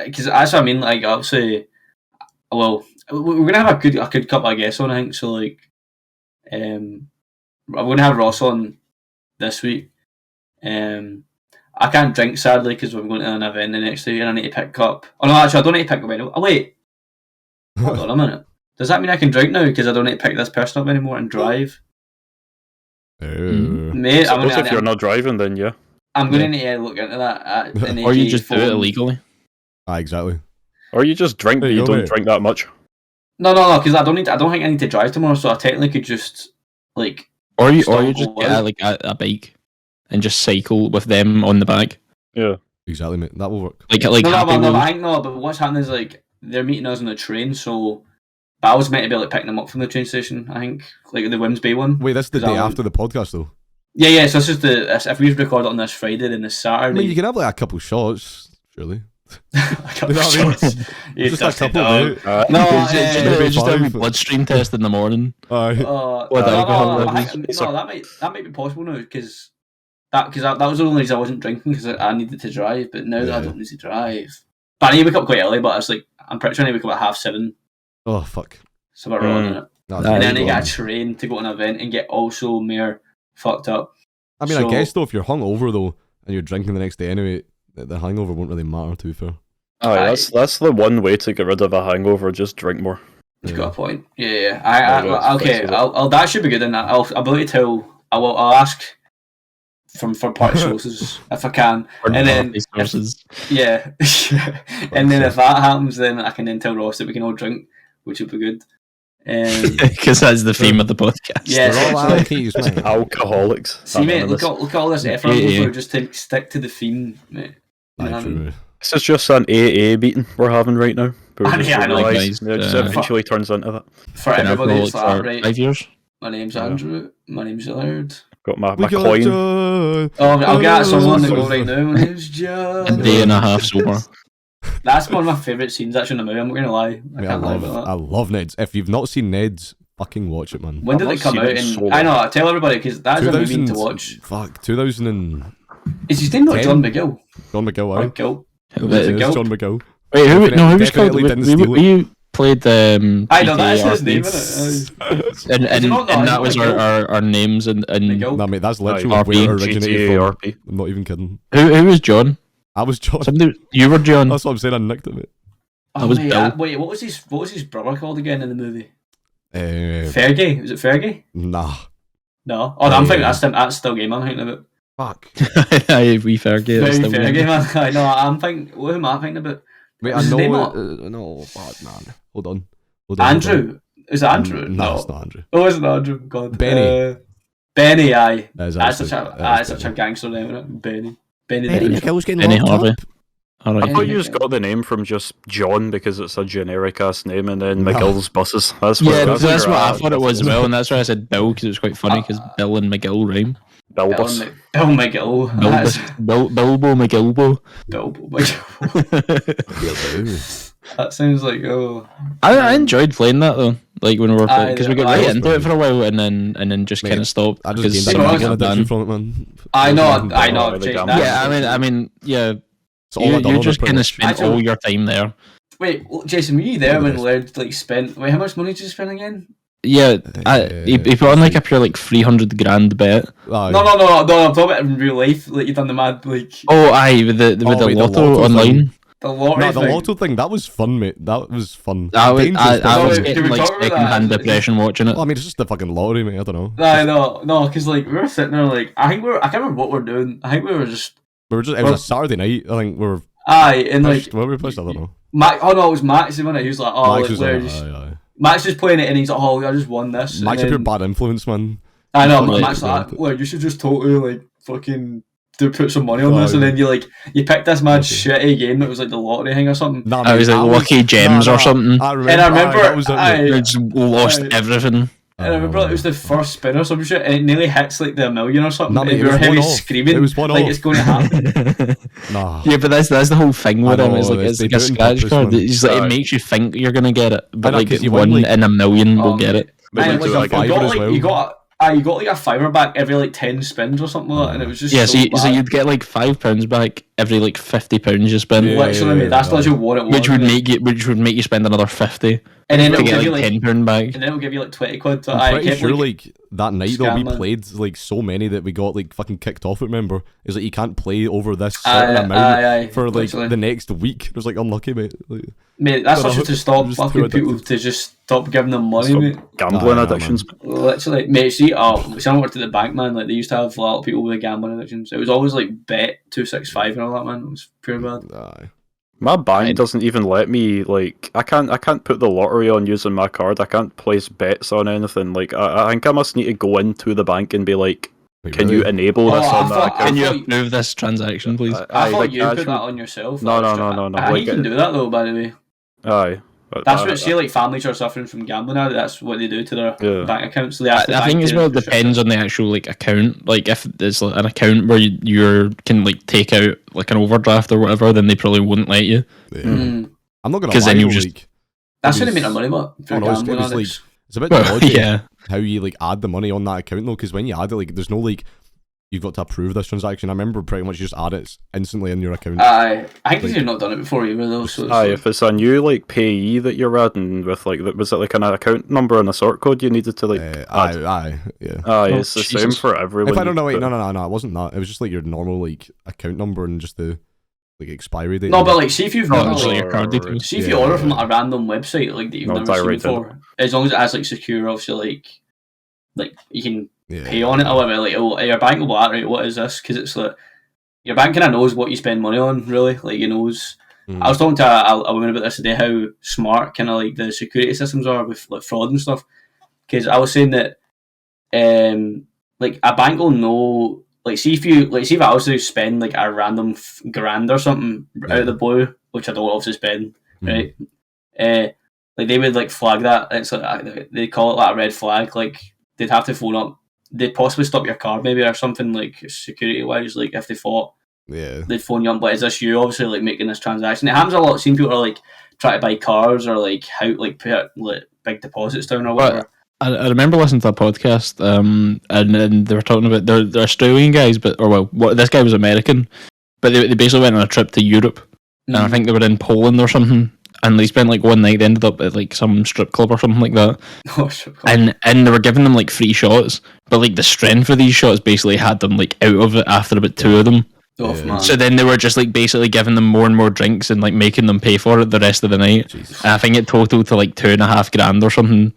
because that's what I mean. Like, obviously, well, we're gonna have a good couple of guests on. I think so. Like, I'm gonna have Ross on this week. I can't drink sadly because we're going to an event the next day and I need to pick up. Oh no, actually, I don't need to pick up anymore. Oh wait, hold on a minute. Does that mean I can drink now because I don't need to pick this person up anymore and drive? Mate, I'm Suppose if you're gonna not driving, then yeah. need to look into that. Or you just do it illegally. Exactly. Or you just drink, There but you you go, don't mate. drink that much. No, because I don't think I need to drive tomorrow, so I technically could just like. Or you Stop just going. get like a bike and just cycle with them on the back, Yeah. Exactly, mate. That will work. like No, Happy but Wheels. I think no. But what's happening is like they're meeting us on the train, so. But I was meant to be like picking them up from the train station. I think like the Wimsby one. Wait, that's the Is that day one? after the podcast, though. Yeah. So this is if we record it on this Friday, then this I Saturday. mean, you can have like a couple shots, surely. a couple You know what I mean? shots. You Just a dusty couple, dog. mate. No, Just a wee Five. bloodstream test in the morning. Aye. What alcohol I levels? think, no, that might be possible now because that was the only reason I wasn't drinking because I needed to drive. But now that I Yeah. don't need to drive, but I need to wake up quite early. But it's like I'm pretty sure I need to wake up at 7:30. Oh, fuck. So we're on it. That's And Aye, then I good. get a train to go to an event and get also more fucked up. I mean, so- I guess, though, if you're hungover, though, and you're drinking the next day anyway, the hangover won't really matter, to be fair. Aye, that's the one way to get rid of a hangover, just drink more. You've Yeah. got a point. Yeah. Yeah, that's Okay. flexible. I'll that should be good. Then I'll be able to tell. I'll ask for party sources if I can, and then These sources. yeah, and then if that happens, then I can then tell Ross that we can all drink, which would be good. Because that's the theme of the podcast. Yeah. We're all essentially. alkies, mate. Alcoholics. See, mate, look Anonymous. at all this effort Yeah, yeah. for just to stick to the theme, mate. You know Aye, what I mean? true. This is just an AA meeting we're having right now. But Ah, we just yeah, I know, realise guys, it just eventually turns into that. For Been everybody, it's alcoholic like, for right, 5 years. my name's Yeah. Andrew, my name's Laird. Got my We got coin. joy. Oh, I'll get that song on the go Oh, right now. My name's A John. day and a half sober. That's one of my favourite scenes actually in the movie. I'm not gonna lie. Mate, I love Ned's. If you've not seen Ned's, fucking watch it, man. When did I've it come not out? seen it And so long. I know. Tell everybody because that is a movie 2000 to watch. Fuck, 2000 and Is his name not 10? John McGill? John McGill, aye. McGill. It it is Gil? John McGill. Wait, who was called? Definitely didn't steal it. We played I know that's his GTA name, RP. isn't it? And Is it not that not was McGill? our names and McGill. Nah, mate, that's literally Aye, where it RP, originated GTA from. RP. I'm not even kidding. who was John? I was John. You were John. That's what I'm saying. I nicked it, mate. Oh, was wait, Bill. wait, what was his brother called again in the movie? Uh, Fergie? Was it Fergie? nah. No. Oh, no, I'm thinking Yeah. that's still game. I'm thinking about. Fuck. Aye, we forget. Very It's the Fergie, man. I know. I'm thinking. What am I thinking about? Wait, I Was his know. name not- No, bad man. Hold on. Hold on. Andrew. Is it Andrew? No, it's not Andrew. Oh, it's not Andrew. God. Benny. Benny. Aye. That's That's such a gangster name, isn't it? Benny. Benny. the Butcher. McGill's getting Benny locked Harvey. up. I Alright. thought you just got the name from just John because it's a generic ass name, and then No. McGill's buses. That's Yeah, what, that's what I you're thought it was as well, and that's why I said Bill because it was quite funny because Bill and McGill rhyme. Bill Bill bus. McGill. That's Bilbo McGillbo. Bill McGill. That sounds like I enjoyed playing that though, like when we were playing because we got Aye, right that was into it fun. for a while and then just Mate, kind of stopped. I because just gained gained a a lot gambling of addiction done. from it, man. I know, Oh, Jake, the that- Yeah, I mean, yeah. It's all I done You on just it, pretty kind of much. spent all your time there. Wait, Jason, were you there when Laird like spent? Wait, how much money did you spend again? Yeah, he put on like a pure like 300 grand bet. No. I'm talking about in real life. Like you done the mad like. Oh, aye, with the lotto online. Thing. The lottery the lotto thing, that was fun, mate. That was fun. I was Wait, getting like second-hand depression watching it. Well, I mean, it's just the fucking lottery, mate. I don't know. No, because like we were sitting there, like I can't remember what we're doing. I think we were just. It was a Saturday night. I think we were. Aye, and pushed, like. Where were we pushed? I don't know. It was Max. He was like, oh, Max like, Max is playing it, and he's like, oh, I just won this. Max is your bad influence, man. I know, but Max like, well, you should just totally like fucking. To put some money on this, and then you picked this mad shitty game that was like the lottery thing or something. It was like Lucky Gems or something. I remember I just lost everything. And I remember it was the first spin or some shit, and it nearly hits like the $1 million or something. Mate, and we were heavy screaming, it was one like off. it's going to happen. Yeah, but that's the whole thing with him. It's like it's like a scratch card. It's like it makes you think you're gonna get it, but like one in a million will get it. And you got like a fiver back every like 10 spins or something like that, and it was just so you'd get like £5 back every like £50 you spend. Literally, mate, that's literally what it was. Which would make you spend another 50. And then it'll give you like £10 back. And then it'll give you like 20 quid. I'm pretty sure like that night though we played like so many that we got like fucking kicked off. Remember, it's like you can't play over this certain amount for like the next week. It was like unlucky, mate. Like, mate, that's such to stop fucking people to just stop giving them money, mate. Gambling addictions. Literally, mate. See, someone worked at the bank, man. Like they used to have a lot of people with gambling addictions. It was always like bet 265 and all that, man. It was pure bad. My bank doesn't even let me, like, I can't put the lottery on using my card. I can't place bets on anything. Like, I think I must need to go into the bank and be like, can you enable this on that account? Can you approve this transaction, please? I thought you put that on yourself. No. You can do that though, by the way. Aye. That's what, see, like families are suffering from gambling now. That's what they do to their bank accounts. So I think as well, it depends on the actual like account. Like if there's like an account where you can like take out like an overdraft or whatever, then they probably wouldn't let you. Yeah. I'm not gonna lie. Because then you just that's how they make their money, but it's a bit dodgy how you like add the money on that account though. Because when you add it, like there's no like. You've got to approve this transaction. I remember pretty much you just add it instantly in your account. I think you've not done it before either though. So if it's a new like payee that you're adding with like, was it like an account number and a sort code you needed to like add? It's the same for everyone. If I don't know, no, it wasn't that. It was just like your normal like account number and just the like expiry date. No, but like see if you've never your card details. See if you order from like a random website like that you've never seen before. As long as it has like secure, obviously like you can. Pay on it or whatever, like your bank will be like, right, what is this? Because it's like your bank kind of knows what you spend money on, really. Like, it knows. I was talking to a woman about this today, how smart kind of like the security systems are with like fraud and stuff. Because I was saying that, like a bank will know, like, see if I was to spend like a random grand or something out of the blue, which I don't obviously spend, right? Like they would like flag that. It's like they call it like a red flag. Like they'd have to phone up. They'd possibly stop your card maybe or something like security wise, like if they thought they'd phone you up, but is this you obviously like making this transaction? It happens a lot. Seeing people are like trying to buy cars or like how like put like big deposits down or whatever. I remember listening to a podcast, and they were talking about they're Australian guys, this guy was American, but they basically went on a trip to Europe, and I think they were in Poland or something. And they spent like one night, they ended up at like some strip club or something like that. And they were giving them like free shots, but like the strength of these shots basically had them like out of it after about 2 of them. So then they were just like basically giving them more and more drinks and like making them pay for it the rest of the night. And I think it totaled to like $2,500 or something,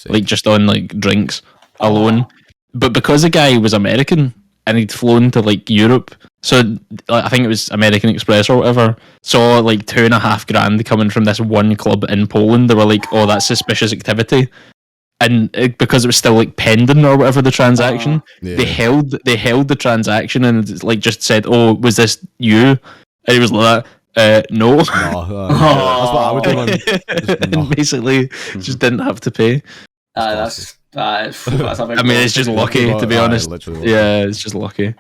like just on like drinks alone. But because the guy was American and he'd flown to like Europe, so I think it was American Express or whatever, saw like $2,500 coming from this one club in Poland. They were like, "Oh, that's suspicious activity," and because it was still like pending or whatever the transaction, they held the transaction and like just said, "Oh, was this you?" And he was like, "No." That's what I would do. And basically, just didn't have to pay. That's I mean, it's just lucky to be honest. Yeah, it's just lucky.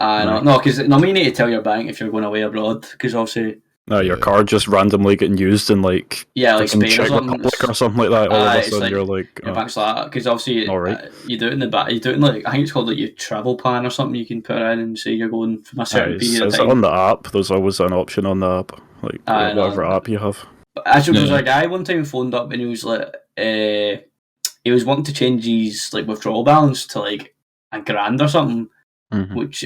No, because you need to tell your bank if you're going away abroad, because obviously. No, your card just randomly getting used in like like Spain Czech Republic or something like that. All of a sudden, you're like, your bank's like that, because obviously you do it in the back. You do it in like, I think it's called like your travel plan or something. You can put it in and say you're going from a certain period of time. On the app, there's always an option on the app, like whatever app you have. But actually, there was Yeah. a guy one time phoned up and he was like, he was wanting to change his like withdrawal balance to like $1,000 or something, which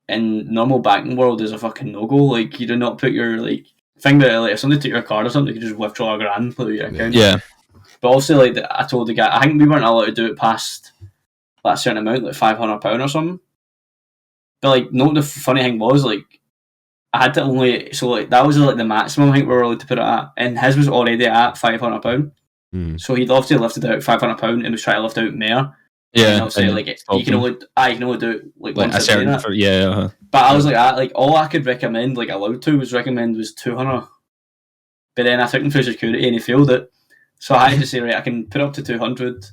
in normal banking world is a fucking no go. Like, you do not put your like thing that like if somebody took your card or something, you could just withdraw $1,000 from your account. Yeah. But also, like, I told the guy, I think we weren't allowed to do it past that certain amount, like £500 or something. But like, no, the funny thing was, like, I had to only, so like that was like the maximum I think we were allowed to put it at, and his was already at £500. So he'd obviously lifted out £500 and was trying to lift out more. Yeah. And obviously, like, you can only do it like once a a day. certain But I was like, all I could recommend, like allowed to, was 200. But then I took him through security and he failed it. So I had to say, right, I can put up to 200.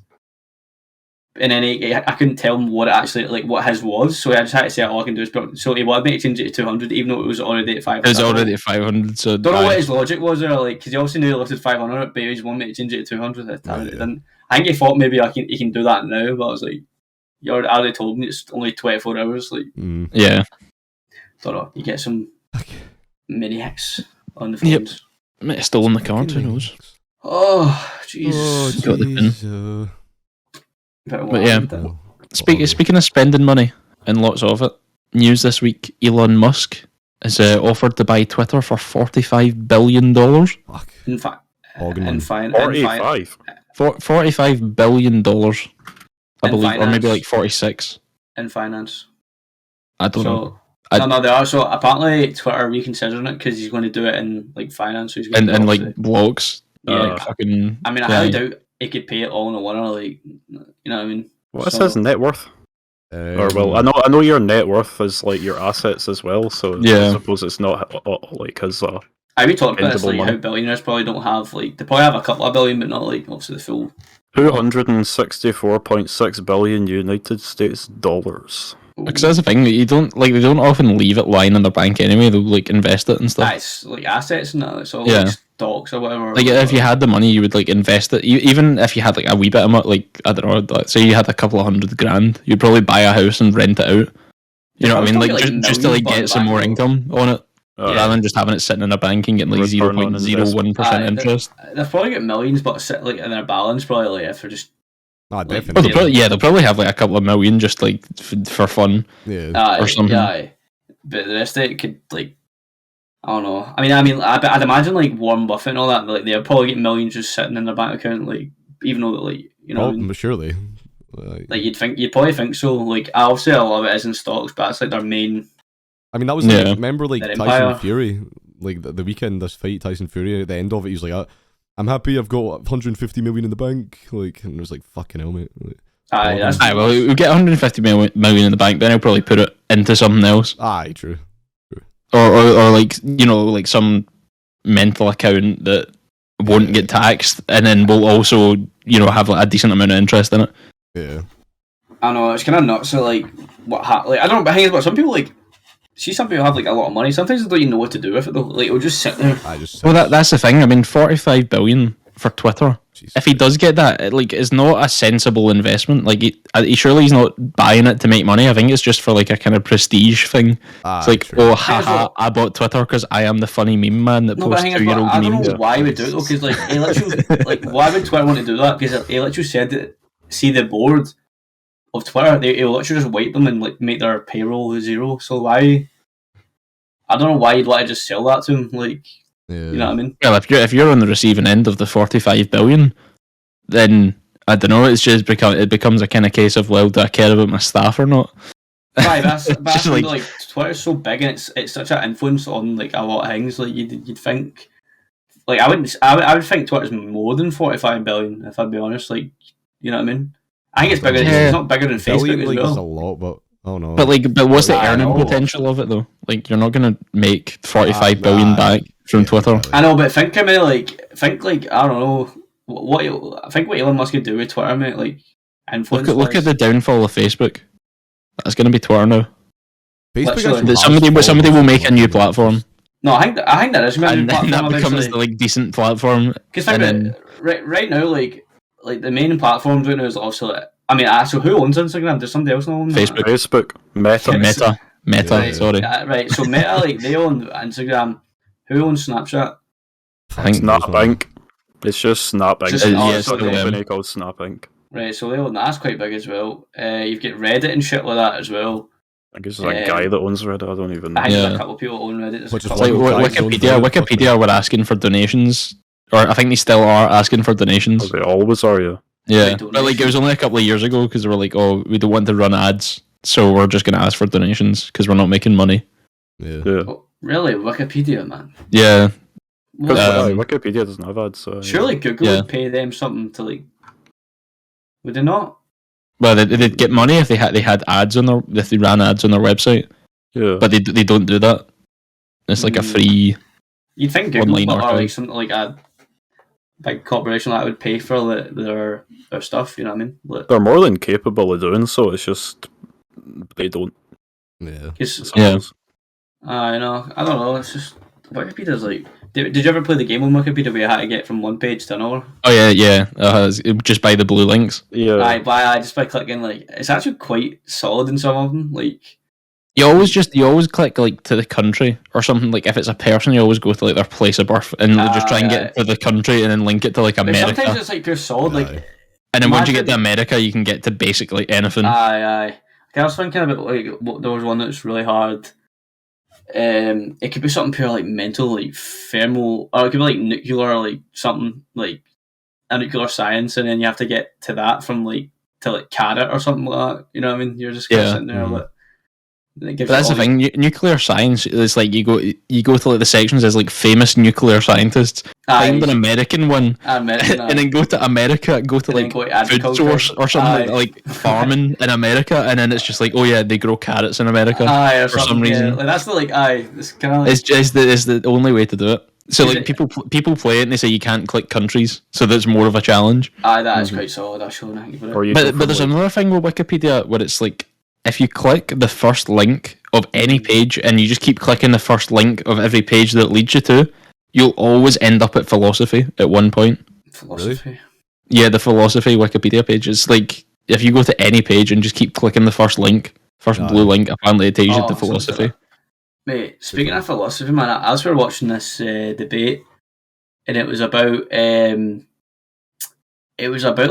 And then I couldn't tell him what it actually, like, what his was. So I just had to say, all I can do is put up. So he wanted me to change it to 200, even though it was already at 500. It was already at 500. So don't know what his logic was there, like, because he obviously knew he lifted 500, but he just wanted me to change it to 200 at the time. It didn't. I think he thought maybe he can do that now, but I was like, you already told me it's only 24 hours. Like, yeah. Don't know. You get some mini hacks on the phones. Might have stolen the card, who knows? Oh, jeez. Got the pin. But yeah, Oh, speaking of spending money and lots of it, news this week: Elon Musk has offered to buy Twitter for $45 billion. fuck. In fact, Organ. 45. $45 billion, I In believe, or maybe finance. like 46. in finance. I don't know. No, they are. So apparently, Twitter reconsidering it because he's going to do it in like finance. So he's going And to like blogs. Yeah. Fucking. I mean, I highly doubt he could pay it all in a winner. Like, you know what I mean? What's his net worth? Or well, Um, I know your net worth is like your assets as well. So Yeah. I suppose it's not like his. I we talked about this, Spendable like money. how billionaires probably don't have like they probably have a couple of billion, but not like obviously the full. 264.6 billion United States dollars. Because that's the thing, they don't often leave it lying in their bank anyway. They'll like invest it and stuff. That's like assets and that. It's all Yeah. like stocks or whatever. Like if you had the money, you would like invest it. Even if you had like a wee bit of money, like I don't know, like, say you had a couple of $100,000, you'd probably buy a house and rent it out. You know what I mean? Like just to like get some more income on it, rather than just having it sitting in a bank and getting like Return on 0.01% interest. They've probably got millions, but sit like in their balance probably like if they're just. Ah, Like, definitely. They'll probably have like a couple of million just like for fun. Yeah. or something. Yeah, but the rest of it could like. I don't know. I mean, I'd imagine like Warren Buffett and all that. Like they'll probably get millions just sitting in their bank account. Like even though like you know, what I mean? Surely. Like you'd probably think so. Like obviously a lot of it is in stocks, but that's like their main. I mean, that was Yeah. like, remember like Their Tyson empire. Fury, like the weekend, this fight, Tyson Fury. At the end of it, he's like, "I'm happy, I've got 150 million in the bank." Like, and it was like, "Fucking hell, mate." Like, Aye, that's Aye, well, we'll get 150 million in the bank, then I'll probably put it into something else. aye, true. Or like, you know, like some mental account that won't get taxed and then will also, you know, have like a decent amount of interest in it. Yeah. I know it's kind of nuts. So like like I don't know. But I think about some people like see some people have like a lot of money. Sometimes they don't even know what to do with it though. Like it'll just sit there. I just. Well, that's the thing. I mean, 45 billion for Twitter. Jesus. If he does get that, it, like, it's not a sensible investment. Like, he surely he's not buying it to make money. I think it's just for like a kind of prestige thing. It's like, true. oh, haha, I bought Twitter because I am the funny meme man that No, but posts I think two-year-old I don't memes. know why he would do it though. Because like he literally like why would Twitter want to do that? Because he literally said that see the board of Twitter, he'll literally just wipe them and like make their payroll zero. So why? I don't know why you'd want to just sell that to him. Like Yeah. you know what I mean? Well, if you're on the receiving end of the 45 billion, then I don't know. It's just it becomes a kind of case of, well, do I care about my staff or not? Right, that's Just like Twitter's so big and it's such an influence on like a lot of things. Like you'd think, like I would think Twitter's more than 45 billion if I'd be honest. Like you know what I mean? I think it's bigger. Yeah. It's not bigger than Facebook Billion, as like, well. is a lot, but I don't know. But what's the I earning know. potential of it though? Like, you're not gonna make 45 Nah, billion back from yeah, Twitter. exactly. I know, but think I mean like I don't know I think what Elon Musk could do with Twitter, mate. Like influence. Look at the downfall of Facebook. That's gonna be Twitter now. Facebook Literally. actually That has somebody will make a new followers. platform, No, I think that is going to and be a then platform that becomes the eventually. like decent platform. Because think and about it, right now, like the main platform right now is also like, I mean, so who owns Instagram? Does somebody else own that? Facebook. Facebook, Meta. Meta. Yeah. Sorry. Right, so Meta, like they own Instagram. Who owns Snapchat? I think Snap Inc. It's just Snap Inc. Just- It's oh, just so a them. company called Snap Inc. Right, so that's quite big as well. You've got Reddit and shit like that as well. I guess there's a guy that owns Reddit. I don't even know. I think there's Yeah. a couple of people own Reddit. There's Which a is couple Like Michael of- Crichton owns Wikipedia. Reddit, Wikipedia were asking for donations, or I think they still are asking for donations. They always are, yeah. Yeah, Like but like it was only a couple of years ago because they were like, "Oh, we don't want to run ads, so we're just going to ask for donations because we're not making money." Yeah. Yeah. Oh, really? Wikipedia, man. Yeah, What? Because Um, Wikipedia doesn't have ads, so... Surely Google Yeah. would pay them something to like. Would they not? well, they'd get money if they had ads on their if they ran ads on their website, Yeah. but they don't do that. It's like a free. You'd think Google Online or like archive. something like a big corporation like that would pay for their stuff. You know what I mean? Like, They're more than capable of doing so, it's just... They don't. Yeah. 'cause- Yeah. I know. I don't know. It's just Wikipedia's like. Did you ever play the game on Wikipedia where you had to get from one page to another? Oh yeah. Just buy the blue links. Yeah. Aye, just by clicking like it's actually quite solid in some of them. Like You always click like to the country or something. Like if it's a person, you always go to like their place of birth and just try and get to the country and then link it to like but America. sometimes it's like pure solid. Like Aye. And then once you get to imagine- America, you can get to basically anything. aye. Okay, I was thinking about like there was one that's really hard. It could be something pure like mental, like thermal, or it could be like nuclear, like something like a nuclear science, and then you have to get to that from like to like carrot or something like that. You know what I mean? You're just kind of Yeah. sitting there Mhm. like. It gives But that's you the all thing. Nuclear science is like you go to like the sections as like famous nuclear scientists. Find an these- American one, American, and then go to America. Go to and then like go to food agriculture. source or something like farming in America, and then it's just like, oh yeah, they grow carrots in America. Aye, or for some something, yeah. reason. Like, that's the like aye. It's kind of like It's just it's the only way to do it. So Is like it- people play it and they say you can't click countries, so that's more of a challenge. aye. That is quite solid. Actually, now you put it. Or you go But from, there's like, another thing with Wikipedia where it's like if you click the first link of any page and you just keep clicking the first link of every page that it leads you to, you'll always end up at philosophy at one point. Philosophy. Yeah, the philosophy Wikipedia page is like if you go to any page and just keep clicking the first Aye. blue link, apparently it takes you Oh, to so philosophy. Mate, speaking of philosophy, man, I was watching this debate, and it was about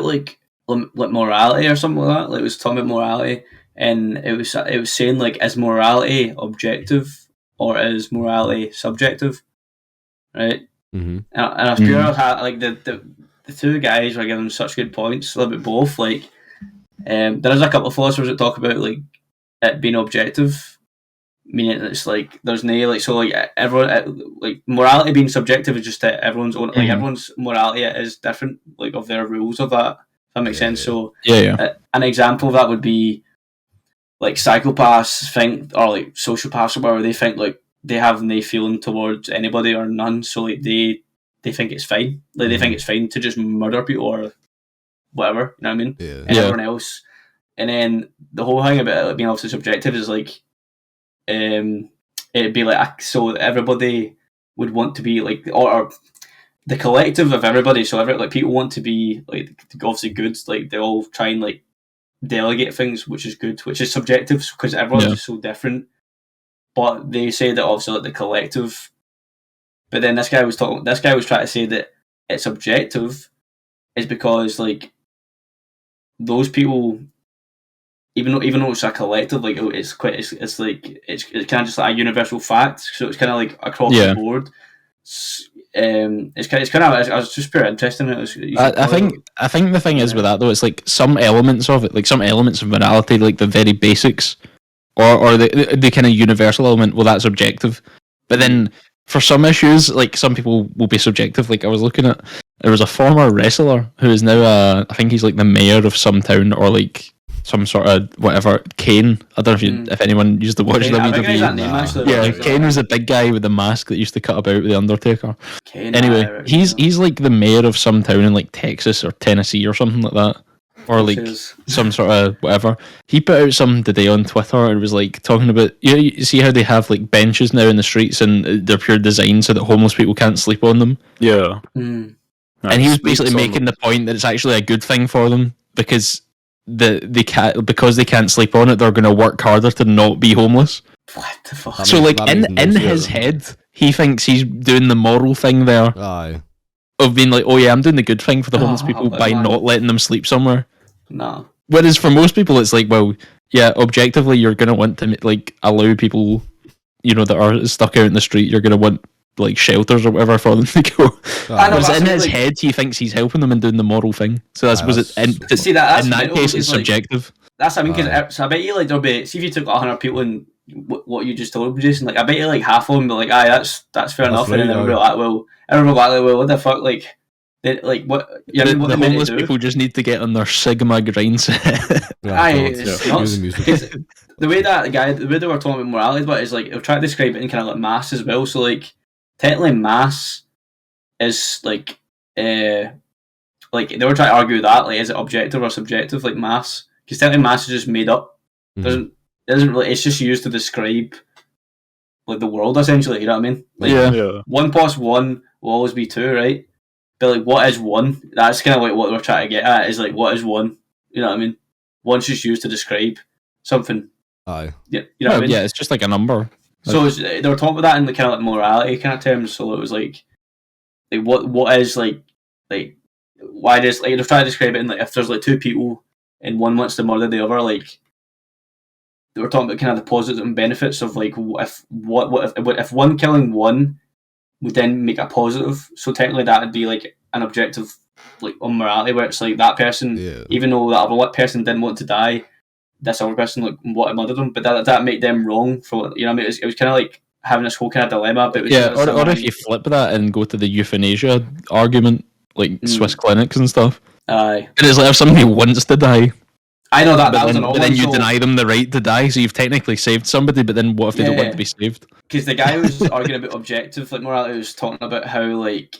like morality or something like that. Like it was talking about morality, and it was saying like, is morality objective or is morality subjective? Right, Mm-hmm. and I was pure like the two guys were giving such good points about both. Like, there is a couple of philosophers that talk about like it being objective. Meaning it's like there's no like so like everyone like morality being subjective is just that everyone's own like everyone's morality is different like of their rules of that. If that makes sense. Yeah. So Yeah. an example of that would be like psychopaths think or like sociopaths or whatever they think like they have no feeling towards anybody or none. So like they think it's fine. Like they think it's fine to just murder people or whatever. You know what I mean? Yeah. And Yeah. everyone else. And then the whole thing about it like, being obviously subjective is like it'd be like so everybody would want to be like or the collective of everybody. So like people want to be like obviously good. Like they all try and like delegate things, which is good, which is subjective because everyone's Yeah. just so different. But they say that obviously like the collective. But then this guy was trying to say that it's objective, is because like those people. Even though it's a collective, like it's quite, it's like it's kind of just like a universal fact. So it's kind of like across Yeah. the board. It's kind of. I was just pretty interested in it. I think the thing is with that though, it's like some elements of it, like some elements of morality, like the very basics, or the kind of universal element. Well, that's objective. But then for some issues, like some people will be subjective. Like I was looking at, there was a former wrestler who is now, I think he's like the mayor of some town or like some sort of whatever. Kane. I don't know if if anyone used to watch Kane, I recognize that WWE. name, Nah. actually. Yeah, Kane was a big guy with the mask that used to cut about the Undertaker. Kane, Anyway, I he's like the mayor of some town in like Texas or Tennessee or something like that, or like some sort of whatever. He put out something today on Twitter and was like talking about you see how they have like benches now in the streets and they're pure designed so that homeless people can't sleep on them. Yeah. Mm. And he was Speaks basically on- making the point that it's actually a good thing for them because they can't sleep on it. They're going to work harder to not be homeless. What the fuck? That So makes- like that in makes no in sense. his head, he thinks he's doing the moral thing there Aye. of being like, oh yeah, I'm doing the good thing for the homeless Oh, people but by man. not letting them sleep somewhere. No. Whereas for most people, it's like, well, yeah, objectively, you're gonna want to like allow people, you know, that are stuck out in the street. You're gonna want like shelters or whatever for them to go. I know, Whereas but in I his like- head, he thinks he's helping them and doing the moral thing. So I suppose that's in so See, that's that mental, case, it's because, like, subjective. That's what I mean, Aye. because so I bet you like there'll be, see if you took 100 people and what you just told me, Jason, like I bet you like half of them be like, aye, that's fair enough, right, and then aye. everybody will be like, well, what the fuck, like, like what? You know The, what the they meant homeless to do? people just need to get on their Sigma grind set. Aye, God, it's yeah. nuts. Cue the music. 'Cause the way they were talking about morality, but is like they'll try to describe it in kind of like mass as well. So like technically mass is like they were trying to argue that like is it objective or subjective, like mass, because technically mass is just made up. Mhm. Doesn't really, it's just used to describe like the world essentially, you know what I mean? Like Yeah. Yeah. 1 + 1 will always be 2, right? But like what is 1? That's kind of like what we're trying to get at, is like what is 1? You know what I mean? One's just used to describe something. Aye. Yeah, you know what I mean? Yeah, it's just like a number. So they were talking about that in the kind of like morality kind of terms. So it was like what is like why does, like they're trying to describe it in like if there's like 2 people and one wants to murder the other, like they were talking about kind of the positives and benefits of like if one killing one would then make a positive. So technically that would be like an objective like on morality, where it's like that person, Yeah. even though that other person didn't want to die, this other person like wanted to murder them, but that made them wrong for, you know what I mean? It was kind of like having this whole kind of dilemma. But it was Yeah, just or if you flip that and go to the euthanasia argument, like Swiss clinics and stuff, aye, and it's like if somebody wants to die, I know that but was then, another but then one, you so- deny them the right to die, so you've technically saved somebody, but then what if they don't want to be saved? because the guy who was arguing about objective like morality was talking about how like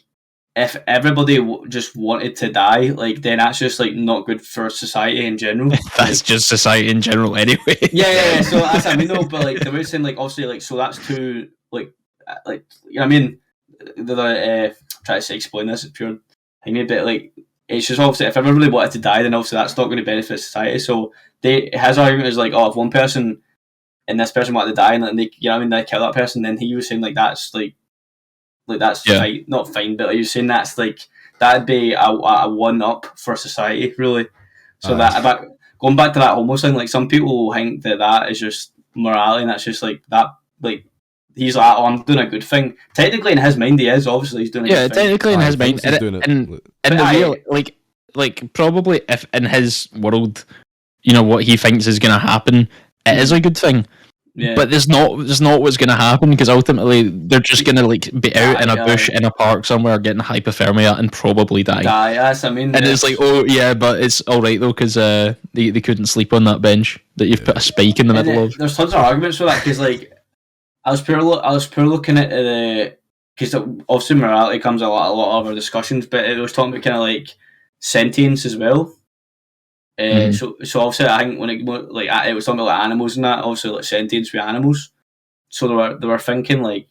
if everybody just wanted to die, like then that's just like not good for society in general. That's just society in general anyway. Yeah. So that's what I mean though. But like they were saying like obviously like so that's too like you know what I mean. Try to explain this, it's pure thingy, but like it's just obviously if everybody wanted to die, then obviously that's not going to benefit society. So his argument is like, oh, if one person and this person wanted to die and they, you know what I mean, they kill that person, then he was saying like that's like that's fine, not fine, but like, he was saying that's like that'd be a one up for society, really. So that about going back to that homeless thing, like some people think that is just morality, and that's just like that, like he's like, oh, I'm doing a good thing. Technically, in his mind, he is obviously he's doing a good thing. Technically in Aye, his mind, thinks he's doing it. and But the aye. real like probably if in his world, you know what he thinks is going to happen, it is a good thing. Yeah. But there's not what's going to happen, because ultimately they're just going to like be out in a bush in a park somewhere getting hypothermia and probably die. Yes, I mean, And it's like, oh yeah, but it's all right though, because they couldn't sleep on that bench that you've put a spike in the middle of. There's tons of arguments for that, because like I was pure looking at the, because obviously morality comes a lot of our discussions, but it was talking about kind of like sentience as well. So obviously I think when it was talking about like animals and that, obviously like sentience with animals. So they were thinking like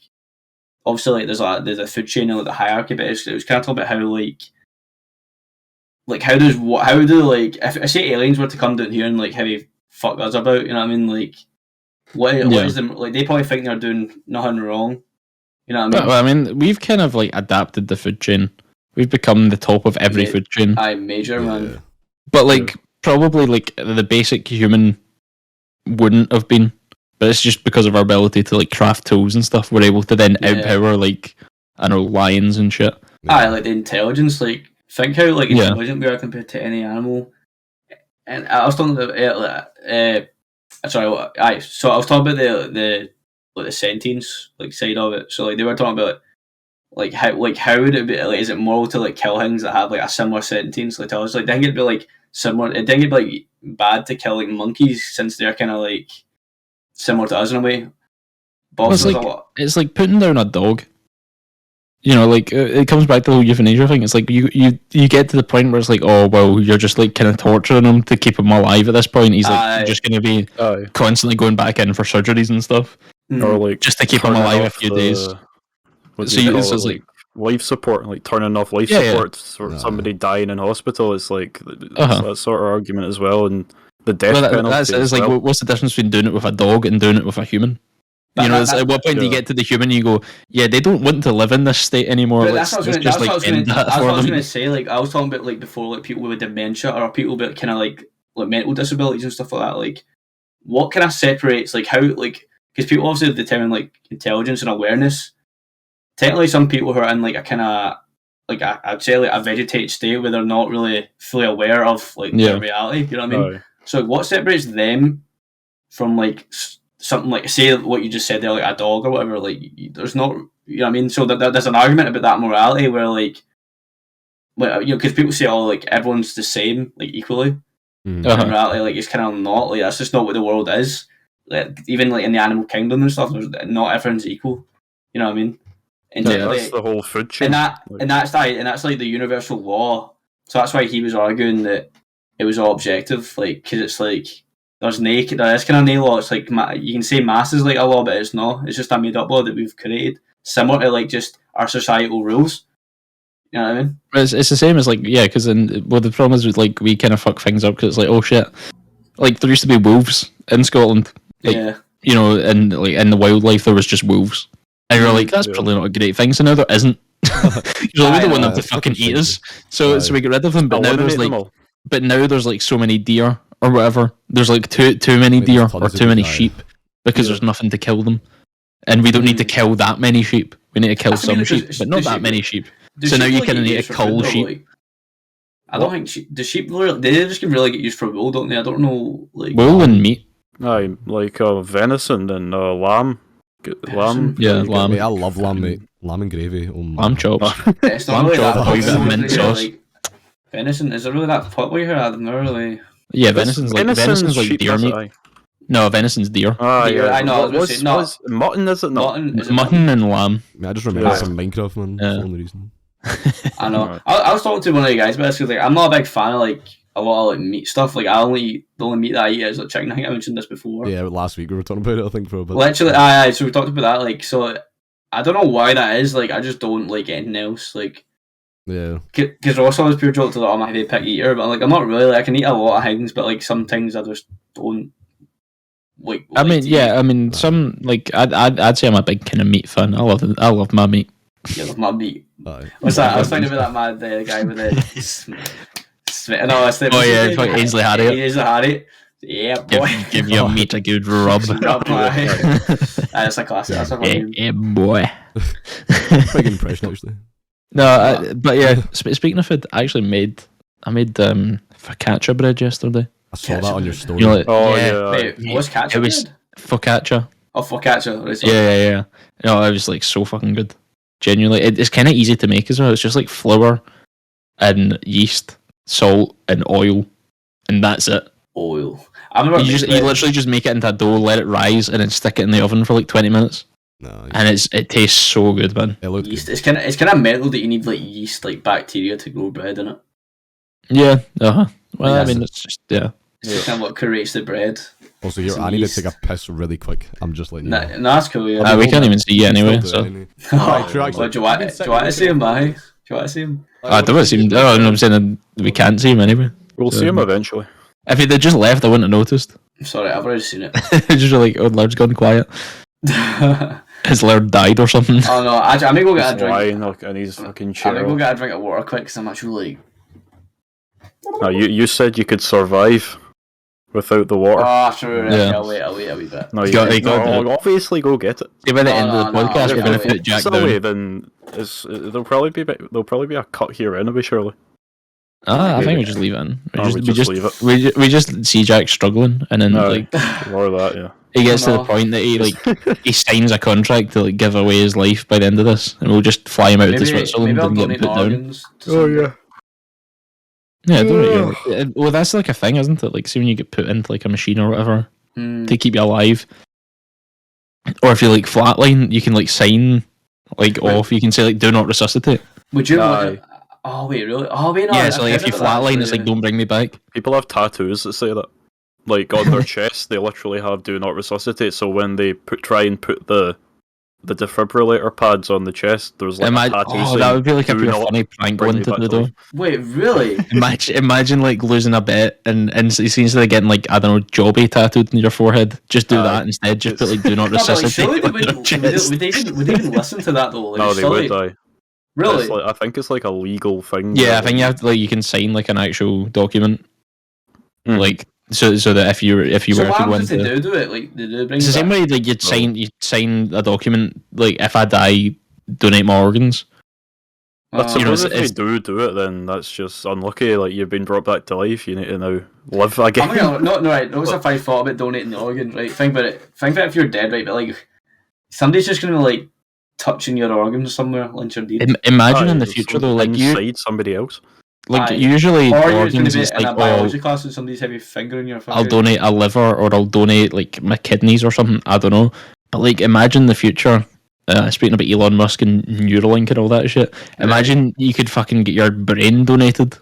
obviously like there's a food chain and like the hierarchy, but it was kind of talking about how like how do like if I say aliens were to come down here and like heavy fuck us about, you know what I mean, like what is them, like they probably think they're doing nothing wrong, you know what I mean? Well, I mean, we've kind of like adapted the food chain. We've become the top of every food chain. Major man. But like probably like the basic human wouldn't have been, but it's just because of our ability to like craft tools and stuff, we're able to then outpower like I know lions and shit. Like the intelligence, like think how like intelligent we are compared to any animal. And I was talking about so I was talking about the sentience like side of it. So like they were talking about like how would it be, like is it moral to like kill things that have like a similar sentience like to us? Like I think it'd be like similar. I think it'd be like bad to kill like monkeys since they're kind of like similar to us in a way. But it's like putting down a dog. You know, like it comes back to the whole euthanasia thing. It's like you get to the point where it's like, oh well, you're just like kind of torturing him to keep him alive. At this point, he's like just going to be constantly going back in for surgeries and stuff, or like just to keep him alive a few days. So it's like life support, like turning off life support for somebody dying in hospital. It's like that sort of argument as well, and the death penalty. It's like, what's the difference between doing it with a dog and doing it with a human? But You know, that- at what point do you yeah. get to the human? You go, yeah, they don't want to live in this state anymore. But Let's that's what I was just gonna, like end that that's for what I was them. gonna say. Like I was talking about like before, like people with dementia or people with kind of like mental disabilities and stuff like that. Like, what kind of separates like how like because people obviously determine like intelligence and awareness. Technically, some people who are in like a kind of like I'd say like a vegetated state where they're not really fully aware of like Yeah. their reality. You know what I mean? Aye. So what separates them from like something like say what you just said there, like a dog or whatever? Like there's not, you know what I mean? So there's an argument about that morality where like, well, you know, because people say oh like everyone's the same like equally. Mm. Uh-huh. In reality, like it's kind of not like that's just not what the world is. Like, even like in the animal kingdom and stuff, not everyone's equal. You know what I mean? And Yeah, generally- that's the whole food chain. and that Like- and that's like the universal law. So that's why he was arguing that it was all objective, like because it's like there's kind of no law. It's like you can say mass is like a law, but it's not. It's just a made up law that we've created, similar to like just our societal rules. You know what I mean? It's the same as like because the problem is with like we kind of fuck things up because it's like oh shit, like there used to be wolves in Scotland, like Yeah. you know, and like in the wildlife there was just wolves, and you're like that's Yeah. probably not a great thing. So now there isn't. You're like, we don't want them to it's fucking fucking eat us, so we get rid of them. But now Eliminate there's them like all. but now there's like so many deer or whatever. There's like too many Maybe deer there's or tons of too many deer, sheep because Yeah. there's nothing to kill them, and we don't need to kill that many sheep. We need to kill That's what I some mean, sheep, does- but not does that sheep- many sheep. Do So now sheep you really kinda get need used to for cull food, though? sheep. Like, I don't think the sheep really, they just can really get used for wool, don't they? I don't know, like Wool and meat. Aye, like venison and lamb. Lamb. Yeah, you get- lamb. Mate, I love lamb, mate. Lamb and gravy. Oh my. Lamb chops. it's not lamb really chop, that oh, you got popular mint over here, sauce. like, venison is it really that popular here? I've never really. Yeah, venison's like sheep, deer is it? meat. Aye. No, venison's deer. Aye, Deer, yeah. I know, I was gonna say, no. what's mutton? Is it not? Mutton, is it Mutton and lamb. I just remember Yeah. from Minecraft, man. That's the only reason. I know. Right. I was talking to one of the guys about this because like I'm not a big fan of like a lot of like meat stuff. Like the only meat that I eat is like chicken. I think I mentioned this before. Yeah, last week we were talking about it, I think, for a bit. Literally, aye. So we talked about that. Like, so I don't know why that is. Like, I just don't like anything else. Like, Yeah. because Ross always pure joke to like I'm a heavy picky eater, but like I'm not really. Like, I can eat a lot of things, but like some things I just don't like. I mean, to yeah, eat. I mean, some like I'd say I'm a big kind of meat fan. I love my meat. Yeah, with my meat. Aye. What's that? I was thinking about that mad guy with the. No, it's the. Oh yeah, fucking Ainsley Harriott. Ainsley Harriott. Yeah, boy. Give your meat a good rub. Rub my- That's a classic. That's a yeah, fucking. yeah, boy. Big impression, actually. No, but yeah. Speaking of food, I made focaccia bread yesterday. I saw that on your story. You know, like, Oh yeah, yeah. Wait, yeah, what's catch? it was focaccia. Oh, focaccia. Right, so- Yeah. No, it was like so fucking good. Genuinely, it's kind of easy to make as well. It's just like flour and yeast, salt and oil, and that's it. Oil. I remember You literally just make it into a dough, let it rise, and then stick it in the oven for like 20 minutes, No, and it tastes so good, man. it looked yeast. good. It's kind of mental that you need like yeast, like bacteria to grow bread in it. Yeah. Well, Yeah, I mean, it's just It's just kind of what creates the bread. Also, here, Some I need to yeast. take a piss really quick. I'm just like, No, that's cool. Yeah. we can't even see you anyway. So Alright, true, actually. Well, do you want to see him, man? Do you want to see him? I don't seem. Oh, no, I'm saying that we can't see him anyway. We'll see him eventually. If he'd have just left, I wouldn't have noticed. I'm sorry, I've already seen it. Just like, oh, Laird's gone quiet. Oh His Laird died or something. no, I may go get a He's drink. lying like, and he's fucking I may go chill. get a drink of water quick because I'm actually like. No, you said you could survive without the water. Oh, true. Right. Yeah. I'll wait a wee bit. No, You got no, obviously go get it. See, by the end No, of the no, podcast, no, we're going no, to put Jack It's that way, down. then there'll probably be a cut here anyway, surely. I think we just leave it in. We just leave it. We just see Jack struggling, and then No. like Or that, yeah. he gets to No. the point that he signs a contract to like give away his life by the end of this, and we'll just fly him out to Maybe Switzerland I'll and get him donate put my down. organs. To somebody. Yeah, don't you? Well, that's like a thing, isn't it? Like, see when you get put into like a machine or whatever Hmm. to keep you alive, or if you like flatline, you can like sign like off. You can say like, "Do not resuscitate." Would you? Aye. Oh wait, really? Oh wait, no. yeah, I've so like heard if you about that, flatline, it's like, actually. "Don't bring me back." People have tattoos that say that. Like on their chest, they literally have "Do not resuscitate." So when they try and put the the defibrillator pads on the chest. There's like a tattoo saying, that would be like a "Do pure not funny prank bring going me to back do to though. life." Wait, really? Imagine like losing a bet and essentially getting like, I don't know, Jobby tattooed on your forehead. Just do that instead. Just put like do not No, but like, resuscitate. surely they on your chest. would they even listen to that though? Like, No, they surely, would. Really? It's like, I think it's like a legal thing. Yeah, I think you have to you can sign like an actual document, like so that if you So were what to go happens if into they do it? Like, they do bring it's the it same back? way like you'd sign a document like if I die, donate my organs. I suppose if it's- they do it, then that's just unlucky. Like you've been brought back to life, you need to now live again. No, right. That was a funny thought about donating the organ, right? Think about it. Think about if you're dead, right? But like, somebody's just gonna like touching your organs somewhere once you're dead. Imagine in the future though, like inside somebody else. like Aye. usually Or you're gonna organs be is in like, a biology class and somebody's having finger in your fucking. I'll donate a liver or I'll donate like my kidneys or something. I don't know, but like imagine the future. Speaking about Elon Musk and Neuralink and all that shit, imagine you could fucking get your brain donated,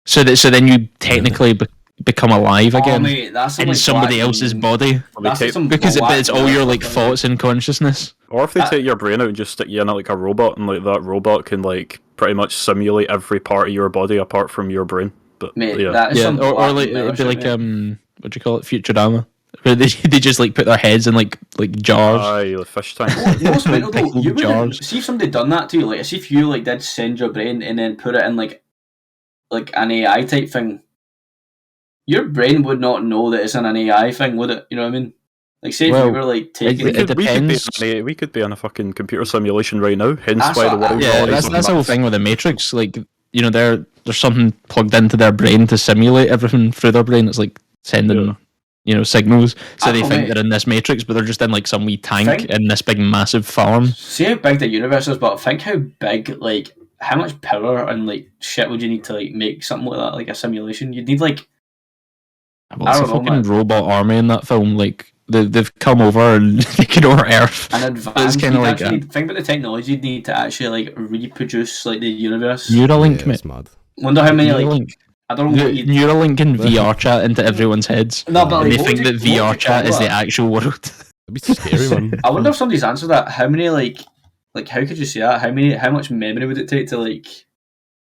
so then you technically become alive again mate, that's some, in like, somebody black- else's body That's like some because black it's all your like mirror thoughts and consciousness. Or if they take your brain out and just stick you in it like a robot, and like that robot can like pretty much simulate every part of your body apart from your brain. But Mate, yeah, that is some or black like mirror it'd be shit, like mate. what do you call it, Futurama, where they just like put their heads in like jars. aye, the fish tank. Most mental though, Pickled you wouldn't jars. see if somebody done that to you. Like, see if you like did send your brain and then put it in like an AI type thing. Your brain would not know that it's in an AI thing, would it? You know what I mean? Like, say if Well, you were like taking. it depends. We could be in a fucking computer simulation right now. Hence That's why the what- world. Yeah, relies on that's the whole maths. thing with the Matrix. Like, you know, there's something plugged into their brain to simulate everything through their brain. It's like sending, signals. So they think mate. they're in this Matrix, but they're just in like some wee tank Think- in this big massive farm. See how big the universe is, but think how big, like, how much power and like shit would you need to like make something like that, like a simulation? You'd need like Well, it's a don't know, fucking man. robot army in that film. Like they've come over and taken over Earth. an advanced. kinda You'd like actually think about the technology you'd need to actually like reproduce like the universe. Neuralink, Yeah, mate. it's mad. Wonder how many like Neuralink. I don't know what you. Neuralink and VR chat into everyone's heads. No, but And like, they what think would that you- what VR would you chat call is the that? actual world. It'd be scary, man. I wonder if somebody's answered that. How many like how could you say that? How much memory would it take to like?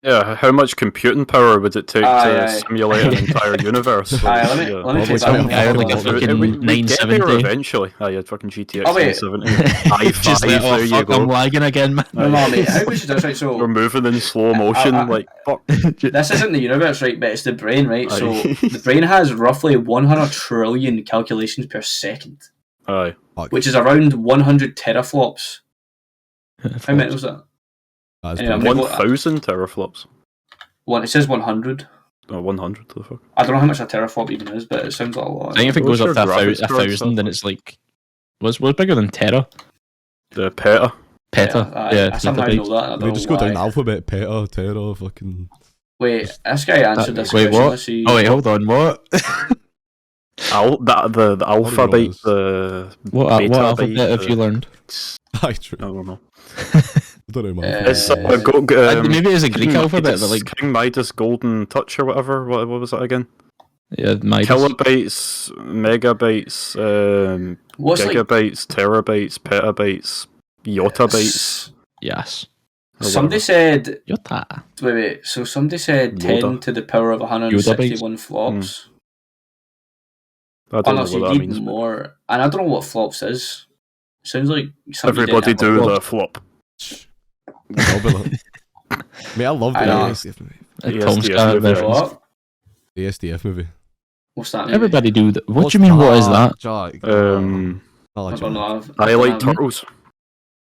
Yeah, how much computing power would it take to Aye. simulate an entire universe? Aye, let me Probably take something that. like one. a fucking We'd get there 970. eventually. Aye, you'd fucking GTX Oh, wait. 970. i5, Just like, there you fuck, I'm go. lagging again, man. No, mate. How would you do this? Right, so We're moving in slow motion, like, fuck. this isn't the universe, right? But it's the brain, right? So Aye. the brain has roughly 100 trillion calculations per second, Aye. Fuck. which is around 100 teraflops. How many was that? That is Anyway, I'm brilliant. gonna go- 1,000 teraflops. It says 100. Oh, 100 to the fuck. I don't know how much a teraflop even is, but it sounds like a lot. I think if it What's goes up your to graphics a card thousand, then stuff? it's like what's bigger than tera? The peta. Peta. I somehow know that. I don't They know just go why. down the alphabet, peta, terra, fucking... Wait, this guy answered this Wait, question. what? Let's see. Oh wait, hold on. What? The alphabet, is. the what beta alphabet byte, have you learned? Aye, true. I don't know. I don't know, man. It's Maybe it's a Greek alphabet, but like King Midas Golden Touch or whatever. What was that again? yeah, Midas. Kilobytes, megabytes, What's like gigabytes, terabytes, petabytes, yottabytes. Yes. or somebody whatever. said? Yota. Wait. So somebody said Yoda. 10 to the power of 161 flops. I don't Oh know no, so what you that need means. but more. And I don't know what flops is. Sounds like something you Everybody didn't have do a the flop. I'll be like... Mate, I love the I know. ASDF movie. Tom's ASDF got a movie. reference. What? The ASDF movie. What's that? Movie? Everybody do that. What What's do you mean? What is that, that? Jack? I I like I don't know. like turtles.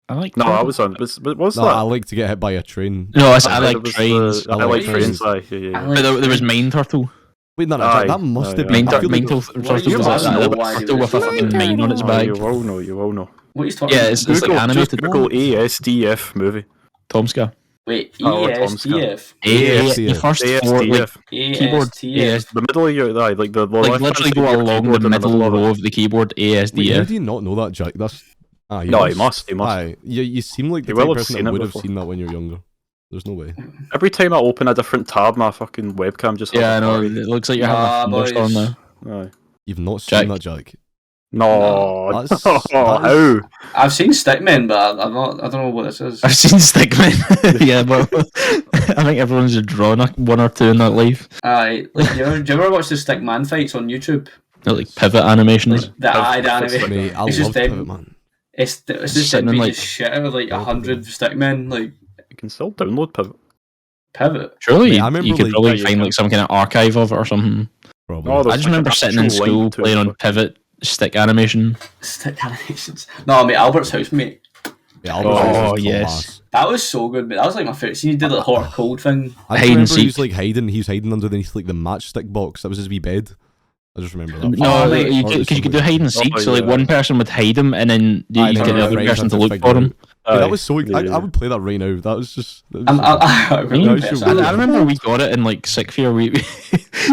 I like. No, I was on. What's No, that? I like to get hit by a train. No, I It like was trains. I like trains. Aye, yeah. I But there was Mine Turtle. Wait, no, Aye, Jack, that must aye, have aye. been... Mine I feel like Turtle What are you was talking like about? that. Why Turtle with a do fucking this? mine on its Oh, back. you all know. You all know. What are you talking Yeah, about? it's like Google, just animated. Google ASDF movie. Tomska. Wait, Oh, ESDF. The first four, like, ASDF. keyboard. ASDF. The middle of your eye, like the Like left-hand literally side go of your along keyboard the in middle of it. row of the keyboard. Wait, how ASDF. do you not know that, Jack? That's... Ah, No, he must. Aye, you seem like the He type will of have person seen that it would have before. seen that when you're younger. There's no way. Every time I open a different tab, my fucking webcam just has Yeah, I a know. party. It looks like you're having a thunderstorm boys. now. Aye. You've not seen Jack. that, Jack. No, That's- oh, how? I've seen Stickmen, but I don't know what this is. I've seen Stickman. Yeah, but I think everyone's just drawn one or two in that life. Aye, like do you ever watch the Stickman fights on YouTube? They're like pivot animations. Like the animation. Mate, I It's just love them. Pivot, man. It's just Sitting them in, beating like- the shit out of like 100 Stickmen. Like You can still download Pivot. Pivot. Surely Mate, I remember, you could like- probably Yeah, you find can. like some kind of archive of it or something. Probably. Oh, I there's just like remember an sitting in actual school link to playing it. on Pivot stick animation. Stick animations. No, mate, Albert's house, mate. Yeah, Oh, Albert was yes. class. That was so good, mate. That was like my favorite. See, he did the hot or cold thing. I Hide and remember he was seek. like hiding. He was hiding underneath like the matchstick box. That was his wee bed. I just remember that. No, Oh, mate. because you could do hide and seek. Oh, so like yeah. one person would hide him, and then you Aye, get then the our other friends person had to to look figure for it him. out. Yeah, that Aye. was so. Yeah. I would play that right now. That was just. I really Yeah, impressed. sure. I remember we got it in like sixth year.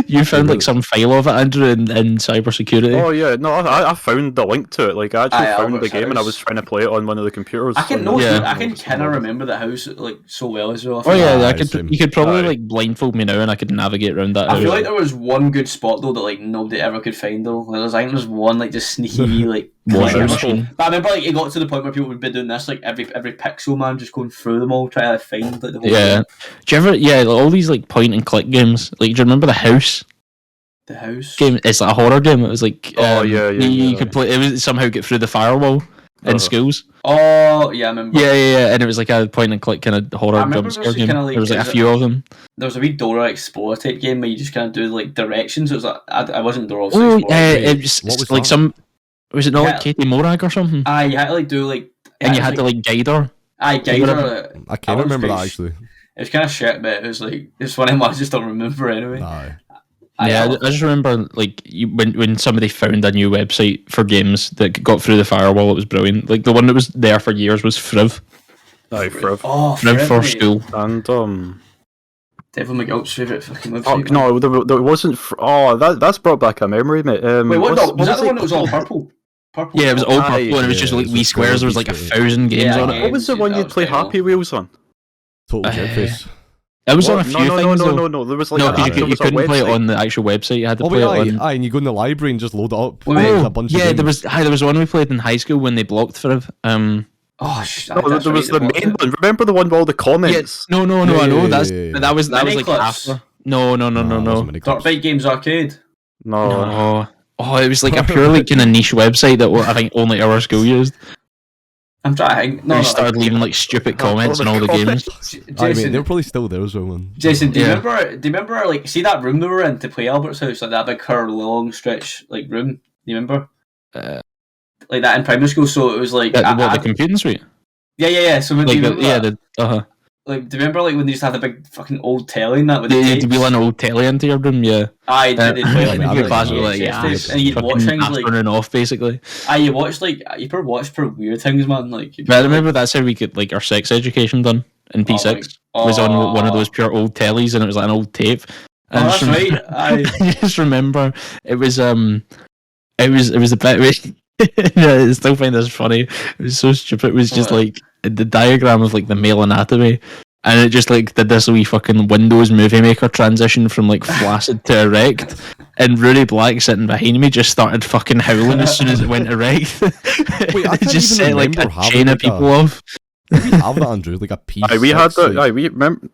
You found like some file of it, Andrew, in cybersecurity. Oh yeah, no, I found the link to it. Like I actually Aye, found the Albert's game and I house. was trying to play it on one of the computers. I can on know. the- Yeah. I can kind of remember the house like so well as well. I Oh feel yeah, like. Same. you could probably Aye. like blindfold me now, and I could navigate around that. I feel house. like there was one good spot though that like nobody ever could find though. Like, I think there was one like just sneaky like. Washing clever- machine. But I remember like it got to the point where people would be doing this like every pixel man just going through them all trying to find like the whole Yeah. thing. Do you ever? Yeah, like, all these like point and click games. Like, do you remember the House The house. game? It's like a horror game. It was like Oh, yeah, you yeah. could play. It was somehow get through the firewall in Uh-huh. schools. Oh yeah, I remember. Yeah, and it was like a point and click kind of horror I remember jump there scare was game. kinda, like, There was like a is it- few of them. There was a wee Dora Explorer type game where you just kind of do like directions. It was like I wasn't Dora obviously Oh, Explorer. it was What was like that? some. Was it not Yeah. like Katie Morag or something? Aye, you had to like do like. And you it was, had to like guide her. Aye, guide whatever. her. I can't was remember that great. actually. It was kind of shit, but it was like it's one of them I just don't remember anyway. Aye. Yeah, I just remember like when somebody found a new website for games that got through the firewall, it was brilliant. Like the one that was there for years was Friv. Aye, Friv. Oh, Friv for mate. school. And Devil McGilt's favourite fucking website. oh man. no, there wasn't. That's brought back a memory, mate. Wait, what? No, was that the it one that was all called? purple? Purple. Yeah, it was all purple, Aye, and it was just yeah, like it's wee a squares. There was like Friv 1,000 games Yeah, on yeah. it. What was the That one you'd was play terrible. Happy Wheels on? Total Uh, Jetface. It was on a What? few No, things. though. no. There was like No, a, because there you was a couldn't play it website. on the actual website. You had to Oh play wait, it on. aye, and you go in the library and just load it up. Wait, There's Oh, a bunch of yeah, there games. was one we played in high school when they blocked Friv. Oh, No, there was the main one. Remember the one with all the comments? No, I Yeah, know yeah, that's yeah, yeah. but that was Mini like clips. after. No. it wasn't many clips. Dirtbike Games Arcade. No. No. Oh, it was like a purely kind of niche website that I think only our school used. I'm trying to think. No, They no, started leaving like stupid comments all on the all the games. I mean, Jason, they're probably still there as well, man. Jason, do you Yeah. remember? Do you remember like see that room they were in to play Albert's house, like that big curved long stretch like room? Do you remember? Uh, Like that in primary school. So it was like the computing suite? yeah. So when Like do you remember that? Like, do you remember like when they used to have the big fucking old telly and that with the They tapes? wheel an old telly into your room, yeah. Aye, they play like I the don't class know. with Like, yeah, yeah, and you'd watch things like running off basically. you watched like you probably watched for weird things, man. Like But I remember that's how we get like our sex education done in P6. Was on one of those pure old tellies, and it was like an old tape. Oh, And I that's just right. I just remember it was a bit. I still find this funny. It was so stupid. It was just What? like the diagram of like the male anatomy, and it just like did this wee fucking Windows Movie Maker transition from like flaccid to erect. And Rudy Black sitting behind me just started fucking howling as soon as it went erect. Wait, I It can't just even set like remember a having, chain of like, people off. We have that, Andrew, like a piece. Aye, we had that. Aye, we remember.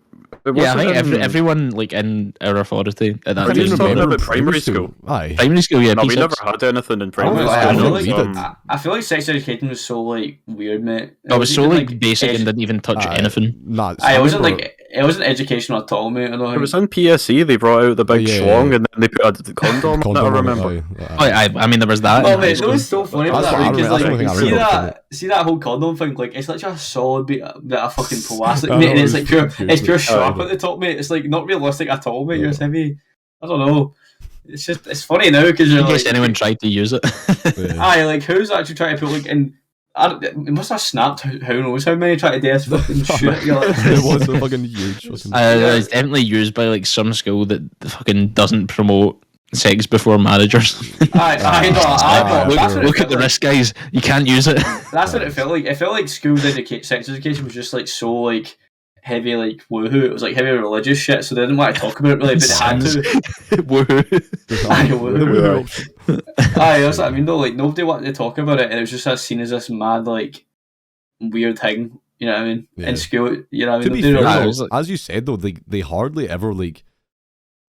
Yeah, I think everyone like in our authority at that Are you time. talking about primary school? Aye. Primary school, yeah. No, we P6. never had anything in primary Oh, school. I, I feel know like, we did. I feel like sex education was so like weird, mate. It was so even, like basic and didn't even touch Aye. anything. Nah, Aye, it wasn't like it wasn't educational at all, mate. I know. It was in PSE. They brought out the big Yeah, schlong yeah. and then they put a condom on it. I remember. Oh, I mean, there was that. Oh in high mate, that school. was so funny about That's that what I because remember- that's one thing I like remember see that whole condom thing, like it's such a solid bit of fucking plastic, I mate, know, and it's it like was pure, fucking it's pure cute. sharp Aye. at the top, mate. It's like not realistic at all, mate. Yeah. You're heavy. I don't know. It's just it's funny now because In you're case like, anyone tried to use it. aye, like who's actually trying to put like in. It must have snapped. Who knows how many try to do this fucking shit? You're like, It was a fucking huge fucking... It's definitely used by like some school that fucking doesn't promote sex before managers. aye, that's what it Look at felt the like. risk, guys. You can't use it. That's what it felt like. It felt like schools sex education was just like so like heavy, like woohoo. It was like heavy religious shit, so they didn't want to talk about it really, but they had to. Woohoo. Aye, The woohoo. woohoo option. Aye, that's what I mean though. Like nobody wanted to talk about it, and it was just seen as this mad like weird thing. You know what I mean? Yeah. In school, you know what I To mean? be Nobody fair, really- though, as you said though, they hardly ever like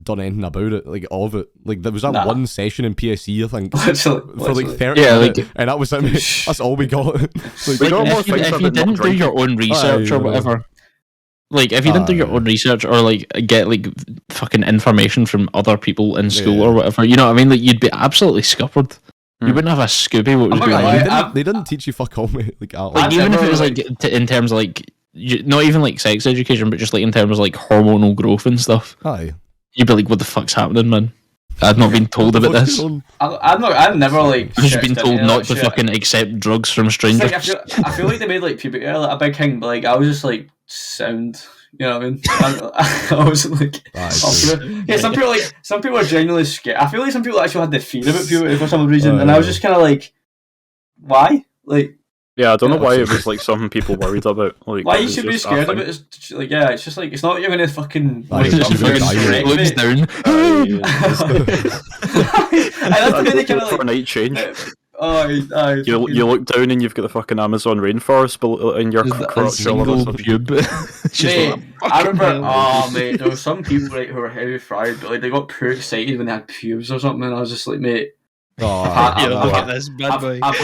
done anything about it, like all of it. Like there was that Nah. one session in PSE, I think, literally, for like 30 Yeah, minutes, like- and that was it. Mate. That's all we got. Like, We got more if you, things if I've you been not didn't do your own research Aye, or whatever, like if you didn't do your own research or like get like fucking information from other people in school Yeah. or whatever, you know what I mean? Like you'd be absolutely scuppered. You Hmm. wouldn't have a Scooby what was I'm not going gonna on. lie, they didn't teach you fuck all, mate. Like, at all. Like I've even if never, it was like- like in terms of like not even like sex education, but just like in terms of like hormonal growth and stuff, Aye. you'd be like, "What the fuck's happening, man? I've not been told about What's this. going on? I've never like. I've just been searched told into not that to shit. fucking accept drugs from It's strangers." like, I feel like they made like puberty like a big thing, but like I was just like sound. You know what I mean? I wasn't like. Aye, up to it. Yeah, some people are genuinely scared. I feel like some people actually had the fear about puberty for some reason, and I was just kind of like, why? Like, Yeah, I don't know Yeah. why it was like something people worried about. Like, why it you was should be just a scared thing. of it? It's like, yeah, it's just like it's not like you're gonna fucking Aye, wake it's up just and like wreck, looks mate. down. And that's the way they kind of for a like. night change. Aye, You look down and you've got the fucking Amazon rainforest in your Just a crotch. or single something. pube. She's Mate, like, I remember, "Fucking hell." mate, there were some people right who were heavy fried, but like they got pure excited when they had pubes or something, and I was just like, mate, Oh, I've- Yeah, I've- look I've- at this bad boy. I've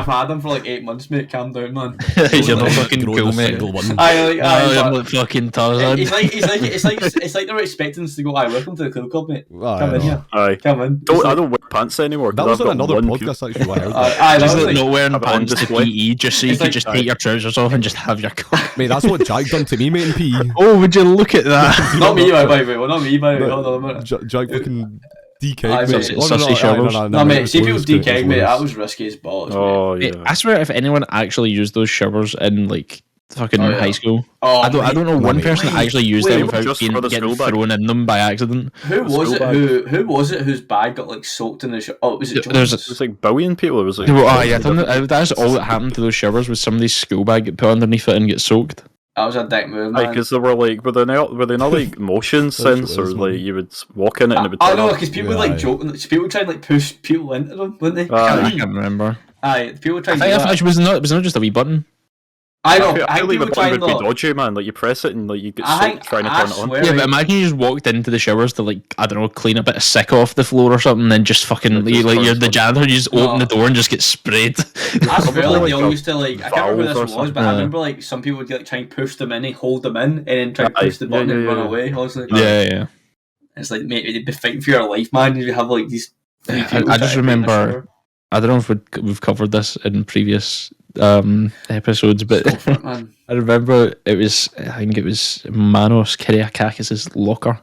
had them for like 8 months, mate. Calm down, man. You're not fucking growing cool, a mate. single one. I No, like, I'm like fucking Tarzan. it's like they were expecting us to go. Aye, welcome to the cool club, mate. Aye, Come in aye. here, Aye. come in. I don't wear pants anymore. That 'cause was I've on got another one podcast, actually. I heard that. Aye, that Just was like like, not wearing have it on pants to display. PE just so you It's could like- just take your trousers off and just have your cock. Mate, that's what Jack done to me, mate, in PE. Oh, would you look at that? not me, by the way. Well, not me, by the way. Hold on a minute. Jack fucking DK, Aye, mate. mate. Sussy showers. No, mate. See people it was DK, mate. worse. That was risky as balls, mate. Oh Mate, yeah. I swear, if anyone actually used those showers in like fucking Oh, yeah. high school, Oh, I don't know one mate. person that actually used Wait, them without just for the getting school bag. thrown in them by accident. Who was school it? Who was it whose bag got like soaked in the show? Oh, was it There's Jones? It was like billion people. It was like. Well, yeah, that's all that happened to those showers was somebody's school bag get put underneath it and get soaked. That was a dick move, man. Because they were like, were they not like motion That's what it sensors? is, like man. you would walk in it and it would. I turn know, on. because people Yeah, like aye. joke, people try and like push people into them, wouldn't they? Aye. I can't remember. Aye, people try I and think do that. it was not just a wee button. I know. I I feel think like the people try button and would be look. dodgy, man. Like you press it and like you get I soaked think trying to I turn it on. swear, Yeah, but like, imagine you just walked into the showers to like I don't know clean a bit of sick off the floor or something, and then just fucking It just like you're burns the them. janitor, you just open No. the door and just get sprayed. I swear, Probably like they like all a used to like. I can't remember who valve or this was, but I something. remember like some people would like try and push them in, hold them in, and then try and Aye. push the button Yeah, and yeah, run yeah. away. Honestly, yeah. it's like mate, you'd be fighting for your life, man. You have like these. three people I just trying to get in the remember- shower. I don't know if we've covered this in previous episodes, but Go for it, man. I remember I think it was Manos Kyriakakis' locker.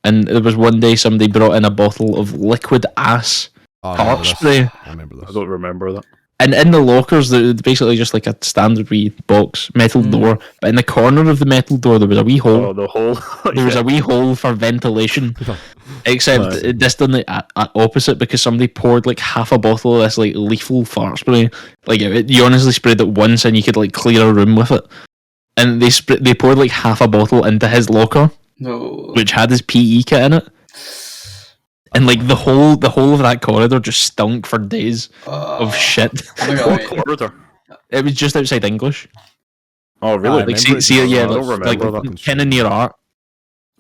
And there was one day somebody brought in a bottle of liquid ass Oh, fart this- spray. I remember this. I don't remember that. And in the lockers, they're basically just like a standard wee box, metal door. But in the corner of the metal door, there was a wee hole. Oh, the whole. There was a wee hole for ventilation. Except Right. this done the opposite because somebody poured like half a bottle of this like lethal fart spray. Like you honestly sprayed it once and you could like clear a room with it. And they poured like half a bottle into his locker, No. which had his PE kit in it. And like the whole of that corridor just stunk for days of shit. I'm not gonna What lie. corridor? It was just outside English. Oh, really? I Like remember see it. yeah, I don't like remember that. kind of near art.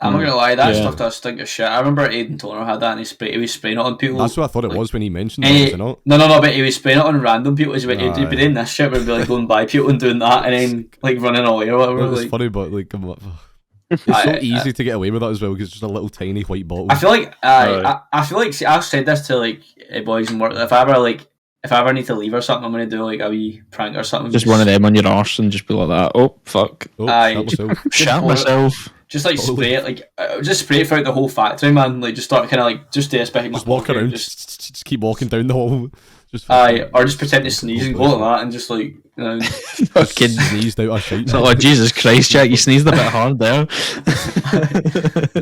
I'm not gonna lie, that Yeah. stuff does stink of shit. I remember Aidan Toner had that and he was spraying it on people. That's what I thought it like- was when he mentioned Eh, that, was it not? No, but he was spraying it on random people. He'd be Aye. doing this shit, we'd be like going by people and doing that and then like running away or whatever. It was Like, funny, but like, it's so I- easy to get away with that as well because it's just a little tiny white bottle. I feel like Aye. I feel like see, I've said this to like boys and work. If I ever need to leave or something, I'm gonna do like a wee prank or something. Just one of them on your arse and just be like that. Oh fuck. Oh, Aye. shot myself. Shat pour it. myself. Just like Totally. spray it, like just spray it throughout the whole factory, man. Like just start kind of like just do this behind my Just walk pocket, around, just just keep walking down the hall. Just or just pretend to sneeze and go like that, and just like you know. Fucking. sneezed out a shite. It's not like Jesus Christ, Jack. You sneezed a bit hard there.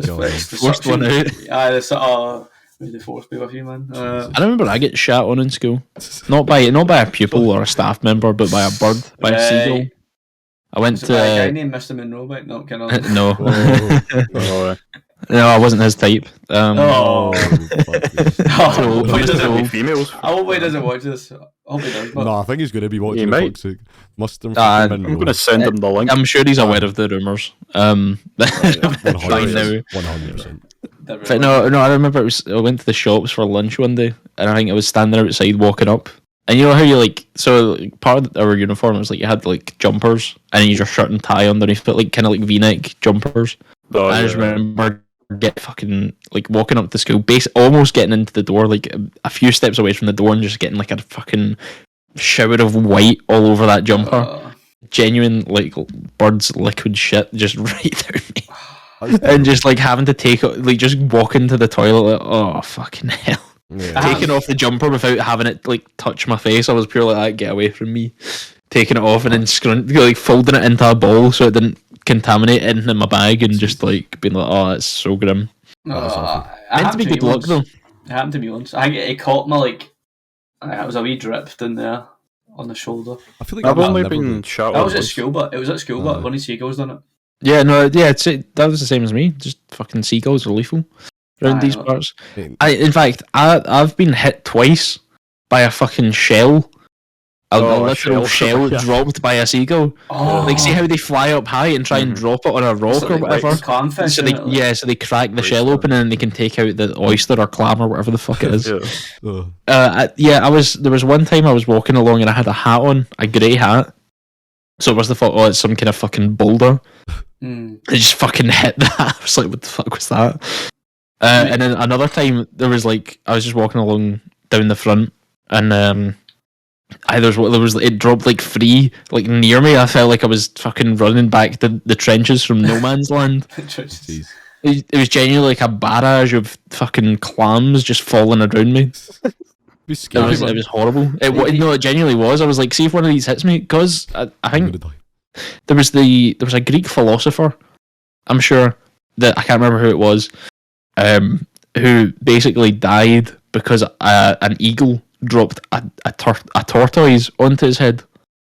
God. Forced one out. Aye, that's may the force be with you, man. I remember I get shat on in school, not by a pupil or a staff member, but by a bird, by a seagull. I went Was it by a guy to named Mr. Monroe, but not kind of. no. Oh, Oh, No, I wasn't his type. Oh. fuck this. Oh, Why does it so- with females? I hope he doesn't watch this. I hope he does. But No, I think he's gonna be watching. He For might. fuck's sake. Must have I'm I'm going to send him the link. I'm sure he's aware of the rumours. Fine now. 100%. But no, I remember I went to the shops for lunch one day, and I think I was standing outside walking up. And you know how you part of our uniform was like you had like jumpers, and then you just shirt and tie underneath, but like kind of like V-neck jumpers. Oh, I just yeah. remember walking up to school, almost getting into the door, like a few steps away from the door, and just getting like a fucking shower of white all over that jumper. Genuine like bird's liquid shit just right down me. And just like having to take like just walk into the toilet like, oh fucking hell. Yeah. Taking off the jumper without having it like touch my face, I was purely like, get away from me. Taking it off and then like folding it into a ball so it didn't contaminate anything in my bag, and just like being like, oh, that's so grim. That's awful. Meant to be good luck though. It happened to me once. I think it caught my like. It was a wee drip down there on the shoulder. I feel like I've only never been shot That on was at once. school, but it was at school, but one of the seagulls done it. Yeah, no, yeah, that was the same as me. Just fucking seagulls are lethal around I these know. parts. Hey, In fact, I've been hit twice by a fucking shell. A Oh, a literal shell yeah. dropped by a seagull. Oh, Like, see how they fly up high and try and drop it on a rock or whatever? Clownfish. So they, isn't it? yeah, so they crack the Oyster. shell open and then they can take out the oyster or clam or whatever the fuck it is. Yeah. uh, There was one time I was walking along and I had a hat on, a grey hat. So it was the thought, oh, it's some kind of fucking boulder. Mm. It just fucking hit that. I was like, what the fuck was that? And then another time, there was like, I was just walking along down the front, and it dropped like free, like near me. I felt like I was fucking running back the trenches from No Man's Land. jeez. It was genuinely like a barrage of fucking clams just falling around me. Be scary, It was horrible. It genuinely was. I was like, see if one of these hits me, because I I'm think gonna die. there was a Greek philosopher, I'm sure, that I can't remember who it was, who basically died because an eagle dropped a tortoise onto his head.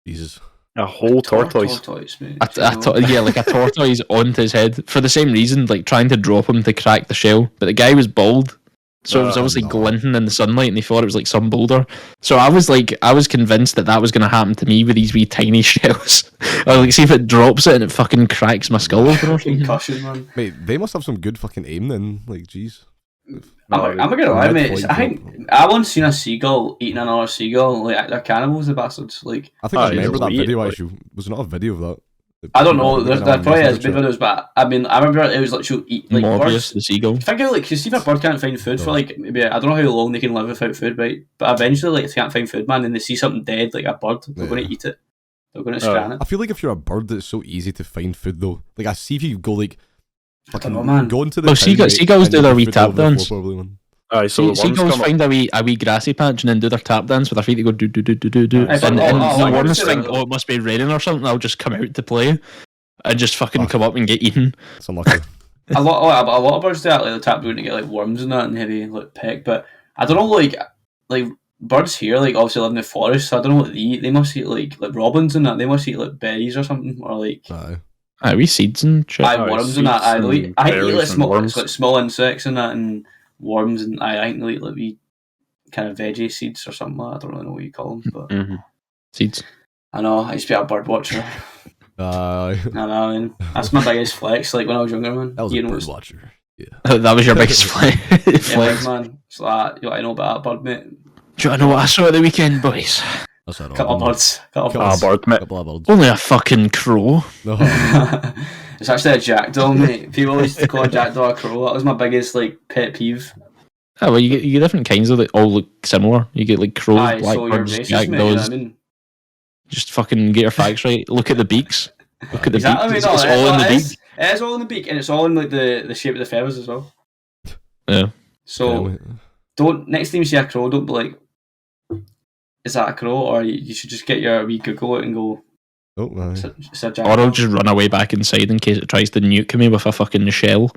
Jesus. A whole tortoise. mate. Like a tortoise onto his head for the same reason, like trying to drop him to crack the shell. But the guy was bald, so it was obviously no. glinting in the sunlight, and they thought it was like some boulder. So I was convinced that was going to happen to me with these wee tiny shells. I was like, see if it drops it and it fucking cracks my skull open or something. Concussion, man. Mate, they must have some good fucking aim then. Like, jeez. I'm not gonna lie, mate. Mid-point I think I once seen a seagull eating another seagull. Like they're cannibals, the bastards. Like I think I Oh, remember he's that sweet, video like- actually. Was it not a video of that? I don't know. There probably is been big videos, but I mean, I remember it was like she'll eat like Morbius, birds. the seagull. Think of like, you see if a bird can't find food for like maybe I don't know how long they can live without food, right? But eventually, like, if they can't find food, man, and they see something dead, like a bird, they're going to eat it. They're going to scan it. I feel like if you're a bird, it's so easy to find food though. Like I see if you go like, I don't know, man. go into the Well, town, mate, seagulls and do their the wee food's tap over the floor dance. probably, man. Aye, so the ones Seagulls come up. find a wee grassy patch and then do their tap dance with their feet. They go do do do do do do, Aye, and but- the I worms would think, say- oh, it must be raining or something. They'll just come out to play and just fucking come up and get eaten. It's unlucky. A lot of birds do that. Like they tap down to get like worms and that and heavy like peck. But I don't know, like birds here, like obviously live in the forest. So I don't know what they eat. They must eat like robins and that. They must eat like berries or something, or like Aye, wee seeds and shit. worms and that. seeds They'll eat, and I think they eat like berries and small, worms. like small insects and that, and worms, and I think they eat like wee kind of veggie seeds or something. Like that. I don't really know what you call them, but Mhm. Seeds. I know I used to be a bird watcher. I know, man. That's my biggest flex. Like when I was younger, man. that was you a know, bird it's- watcher. Yeah. That was your biggest flex. yeah, man. So you know, I know about that bird, mate. Do you know what I saw at the weekend, boys? That's not Couple of birds. Couple Ah, of birds. bird, mate. Couple of birds. Only a fucking crow. No. It's actually a jackdaw, mate. People used to call a jackdaw a crow. That was my biggest like pet peeve. Oh, well, you get different kinds of that all look similar. You get like crows, Aye, so you're blackbirds, racist, mate. You know what jackdaws. I mean? Just fucking get your facts right. Look at the beaks. Look at the Exactly. beaks. No, It's all in the beak. It is all in the beak, and it's all in like the shape of the feathers as well. Yeah. So Yeah, don't next time you see a crow, don't be like, "Is that a crow?" Or you should just get your wee Google out and go, oh, aye. "It's a Or jackdaw." I'll just run away back inside in case it tries to nuke me with a fucking shell.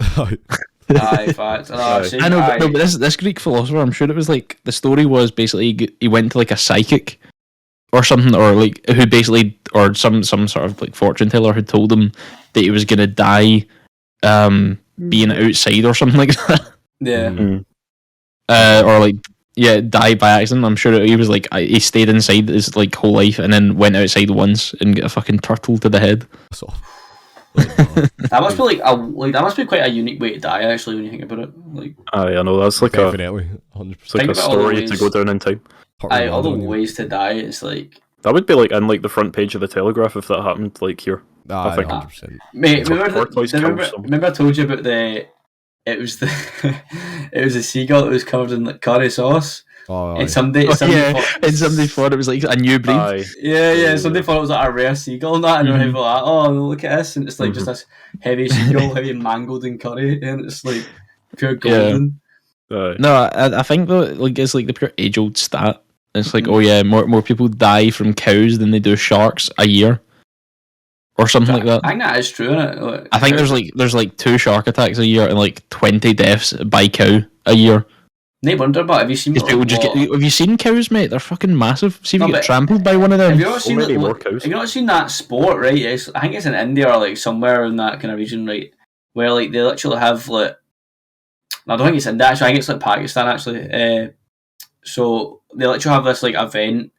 Aye, fact. I know, but this Greek philosopher, I'm sure it was like the story was basically he went to like a psychic or something, or like who basically, or some sort of like fortune teller who told him that he was gonna die being outside or something like that. Yeah. Or like die by accident. I'm sure he was like he stayed inside his like whole life and then went outside once and got a fucking turtle to the head. So, That must be that must be quite a unique way to die actually when you think about it. Like, I know that's like definitely, 100%. it's like a story to go down in time. all the ways to die. It's like That would be like in like the front page of the Telegraph if that happened like here. I think 100%. Mate, Tortoise kills someone. remember I told you about it was a seagull that was covered in like curry sauce. Oh, And somebody thought it was like a new breed. Aye. Yeah. Somebody thought it was like a rare seagull and that, and people were like, oh, look at this, and it's like just this heavy seagull, heavy mangled in curry, and it's like pure golden. No, I think though, like it's like the pure age-old stat. It's like, oh yeah, more people die from cows than they do sharks a year, or something like that. I think that is true, isn't it? Like, I think there's like 2 shark attacks a year and like 20 deaths by cow a year. No wonder, but have you seen? Have you seen cows, mate? They're fucking massive. See if you No, get but trampled by one of them. Have you not seen Already more cows. Have you not seen that sport? Right, I think it's in India or like somewhere in that kind of region, right, where like they literally have like. I don't think it's India. Actually, I think it's like Pakistan. Actually, so they literally have this like event,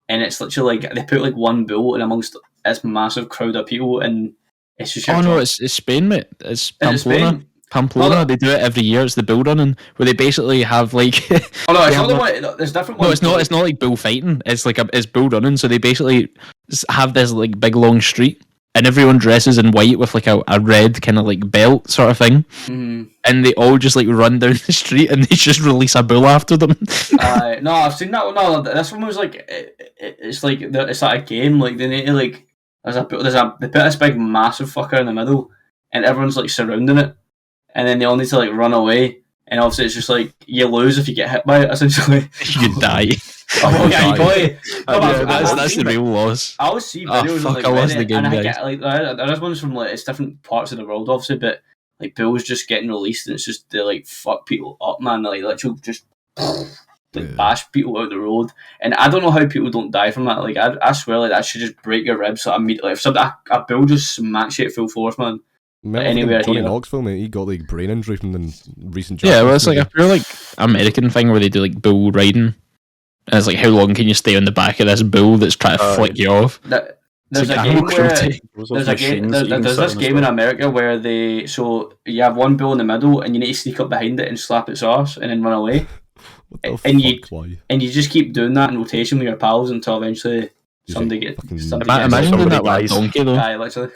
and it's literally like they put like one bull in amongst this massive crowd of people, and it's just. Oh no, it's Spain, mate. It's Pamplona. Spain? Pamplona, Well, they do it every year. It's the bull running, where they basically have like. Oh no, it's not the one. There's different ones. No, it's not like bullfighting. It's like it's bull running. So they basically have this like big long street, and everyone dresses in white with like a red kind of like belt sort of thing, and they all just like run down the street and they just release a bull after them. No, I've seen that one. No, this one was like it's like a game. Like they need to like they put this big massive fucker in the middle, and everyone's like surrounding it, and then they all need to like run away. And obviously, it's just like you lose if you get hit by it. Essentially, you die. Oh yeah, you probably. That's the real loss. I always see videos fuck, of I like lost the Reddit, game, and I guys. get like there's ones from like it's different parts of the world, obviously, but like bulls just getting released, and it's just they like fuck people up, man. They, like literally just bash people out the road, and I don't know how people don't die from that. Like I swear, like that should just break your ribs. So immediately, if a bull just smacks you at full force, man. Remember Anywhere Johnny here. Knoxville, mate, he got like brain injury from the recent. Yeah, well, it's like a pure like American thing where they do like bull riding, and it's like how long can you stay on the back of this bull that's trying to flick you off? There's like a game where there's this game in America where you have one bull in the middle and you need to sneak up behind it and slap its arse and then run away. Why? And you just keep doing that in rotation with your pals until eventually somebody gets. Imagine doing that with a donkey though. Aye, literally.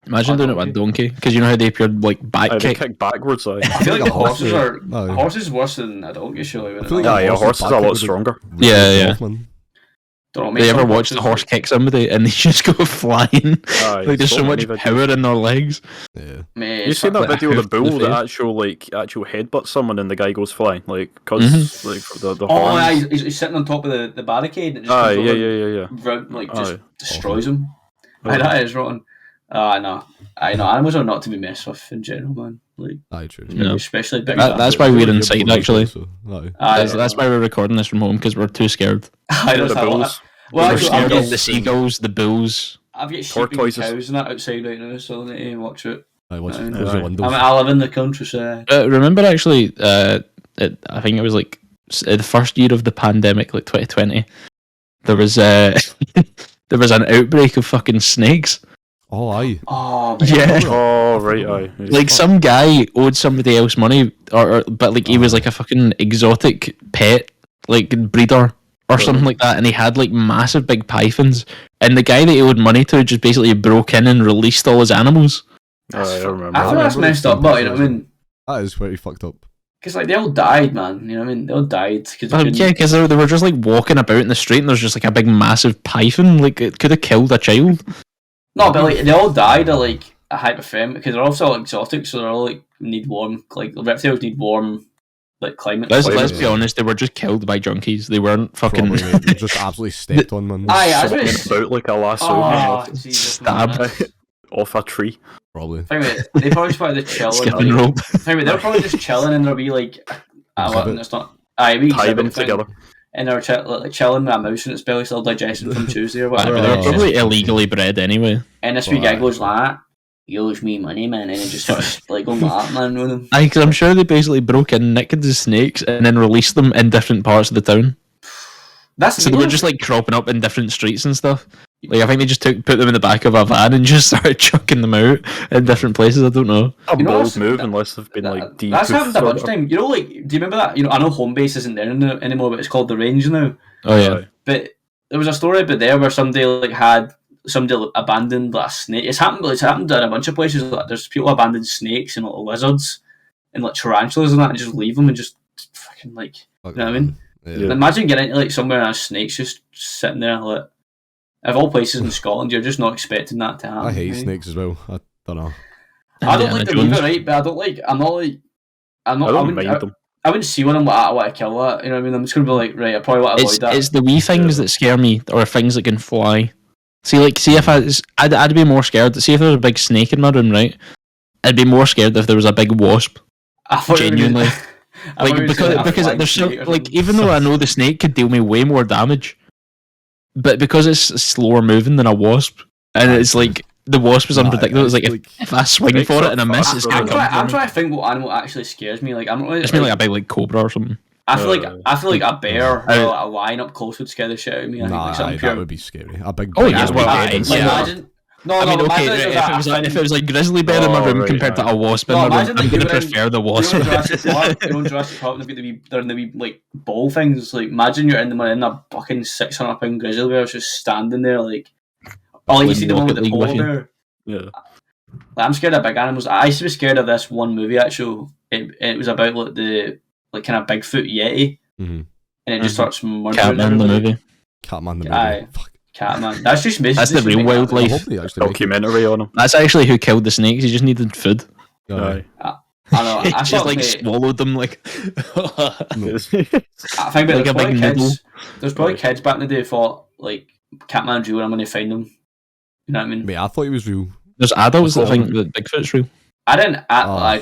Imagine doing it with a donkey, because you know how they appear like back They kick. kick backwards. I feel like the horses are Aye. horses worse than a donkey, surely. I feel like a horse is a lot back stronger. Yeah. Don't know, They ever watch the horse kick somebody and they just go flying? Aye, Like there's so much many videos. power in their legs. Yeah. Mate, You seen that like a video of hoof the to the bull that face. actual headbutts someone and the guy goes flying, like because like the Oh, horns. yeah, he's sitting on top of the barricade. And it just Aye, comes yeah, over yeah. round, like just Aye. destroys him. Aye, that is rotten. No, I know animals are not to be messed with in general, man. Like, Aye, true. No. especially big. That's why we're inside actually. Aye, That's why we're recording this from home, because we're too scared. I The don't know. bulls. Well, We're actually, scared of the seagulls, the bulls. I've got sheep and tortoises. cows and that outside right now, so I need to watch it. Aye, what's Aye. your windows? I live in the countryside. Remember actually, I think it was like the first year of the pandemic, like 2020. There was there was an outbreak of fucking snakes. Oh, aye. Oh, man. Yeah. Oh right, aye. Like some guy owed somebody else money, but like he was like a fucking exotic pet, like breeder or something like that, and he had like massive big pythons, and the guy that he owed money to just basically broke in and released all his animals. I remember. I feel that's messed up, but you know what I mean? That is pretty fucked up. Because like they all died, man. You know what I mean? They all died. Yeah, because they were just like walking about in the street, and there's just like a big massive python. Like it could have killed a child. No, but like they all died of like a hypothermia because they're also all exotic, so they're all like need warm. Like reptiles need warm, like climate. Let's be honest, they were just killed by junkies. They weren't fucking Probably, mate. They just absolutely stepped on, man. Aye, I Swinging was about like a lasso Oh, Jesus, Stab. man. off a tree. Probably. They probably just wanted to chill. skipping And, rope. they're probably just chilling, and they'll be like, Exhibit. it's not. Aye, we Tie them exhibit thing. together. And they're chilling with a mouse in its belly, still digesting from Tuesday or But whatever. they were Oh. probably illegally bred anyway. And this wee guy goes like, "He owes me money, man," and it just starts like going like that, man, with him. Because I'm sure they basically broke in, nicked the snakes, and then released them in different parts of the town. So they were just like cropping up in different streets and stuff. Like I think they just put them in the back of a van and just started chucking them out in different places. I don't know. A bold move, unless they've been like deep. That's happened a bunch of times. You know, like, do you remember that? You know, I know home base isn't there anymore, but it's called the Range now. Oh yeah. But there was a story about there where somebody abandoned like, a snake. It's happened in a bunch of places. Like, there's people abandon snakes and like, lizards and like tarantulas and that, and just leave them and just fucking like, you know what I mean? Yeah. Imagine getting into like somewhere and a snake's just sitting there. Like, of all places in Scotland, you're just not expecting that to happen. I hate right? snakes as well. I don't know. I don't like them either, right? But I wouldn't mind them. I wouldn't see one of them. I want to kill that. You know what I mean? I'm just gonna be like, right, I probably want to avoid that. It's the wee things that scare me, or things that can fly. See if I'd be more scared. See if there was a big snake in my room, right? I'd be more scared if there was a big wasp. Genuinely. Like because there's so like, even though I know the snake could deal me way more damage, but because it's slower moving than a wasp, and it's like the wasp is unpredictable. It's like if I swing for it and I miss, it's gonna come. I'm trying to think what animal actually scares me. Like I'm really. It's like a big like cobra or something. I feel like a bear or a lion up close would scare the shit out of me. That would be scary. A big. Oh yeah, imagine. If it was like grizzly bear in my room compared to a wasp in my room, I'm gonna prefer the wasp. Jurassic Park, they're in the wee like ball things. Like imagine you're in a fucking 600-pound grizzly bear just standing there like. Oh, like you see the one with the polar bear. Yeah. Like, I'm scared of big animals. I used to be scared of this one movie actually. It was about like the kind of Bigfoot Yeti, and it just starts murdering. Catman the movie. Catman the movie. Fuck. Catman. That's just That's the real wildlife documentary on him. That's actually who killed the snakes. He just needed food. Aye. I know. He just like swallowed them like. I think about like big kids. There's probably kids back in the day who thought like Catman's real and I'm going to find them. You know what I mean? Mate, I thought he was real. There's adults that think that Bigfoot's real. I didn't.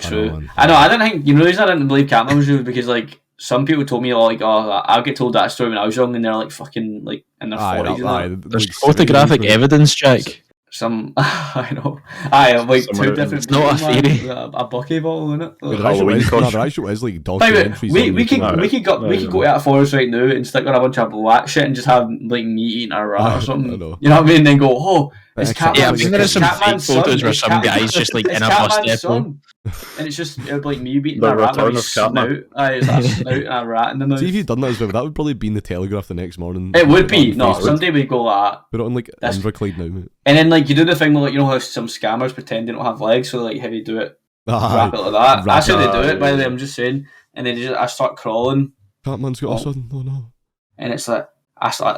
True. I didn't think. You know, the reason I didn't believe Catman was real because like some people told me like, I'll get told that story when I was young, and they're like fucking like in their 40s. There's photographic evidence, Jack. I know. Like two different. It's not a theory. A bucky bottle in it. There actually is like documentaries. We could go to that forest right now and stick on a bunch of black shit and just have like me eating a rat or something. You know what I mean? And then go, oh, it's Catman. Yeah, I think there are some fake photos where some guy's just like in a bus depot. And it's just like me beating a rat with a snout. It's a snout and a rat in the mouth. See if you'd done that as well, that would probably be in the Telegraph the next morning. It would be. No, someday we'd go like that. Put it on like Inverclyde now, mate. And then like you do the thing like, you know how some scammers pretend they don't have legs, so like how you do it, wrap it like that. That's how they do it, by the way, I'm just saying. And then I start crawling. Catman's got a son, oh no. And it's like,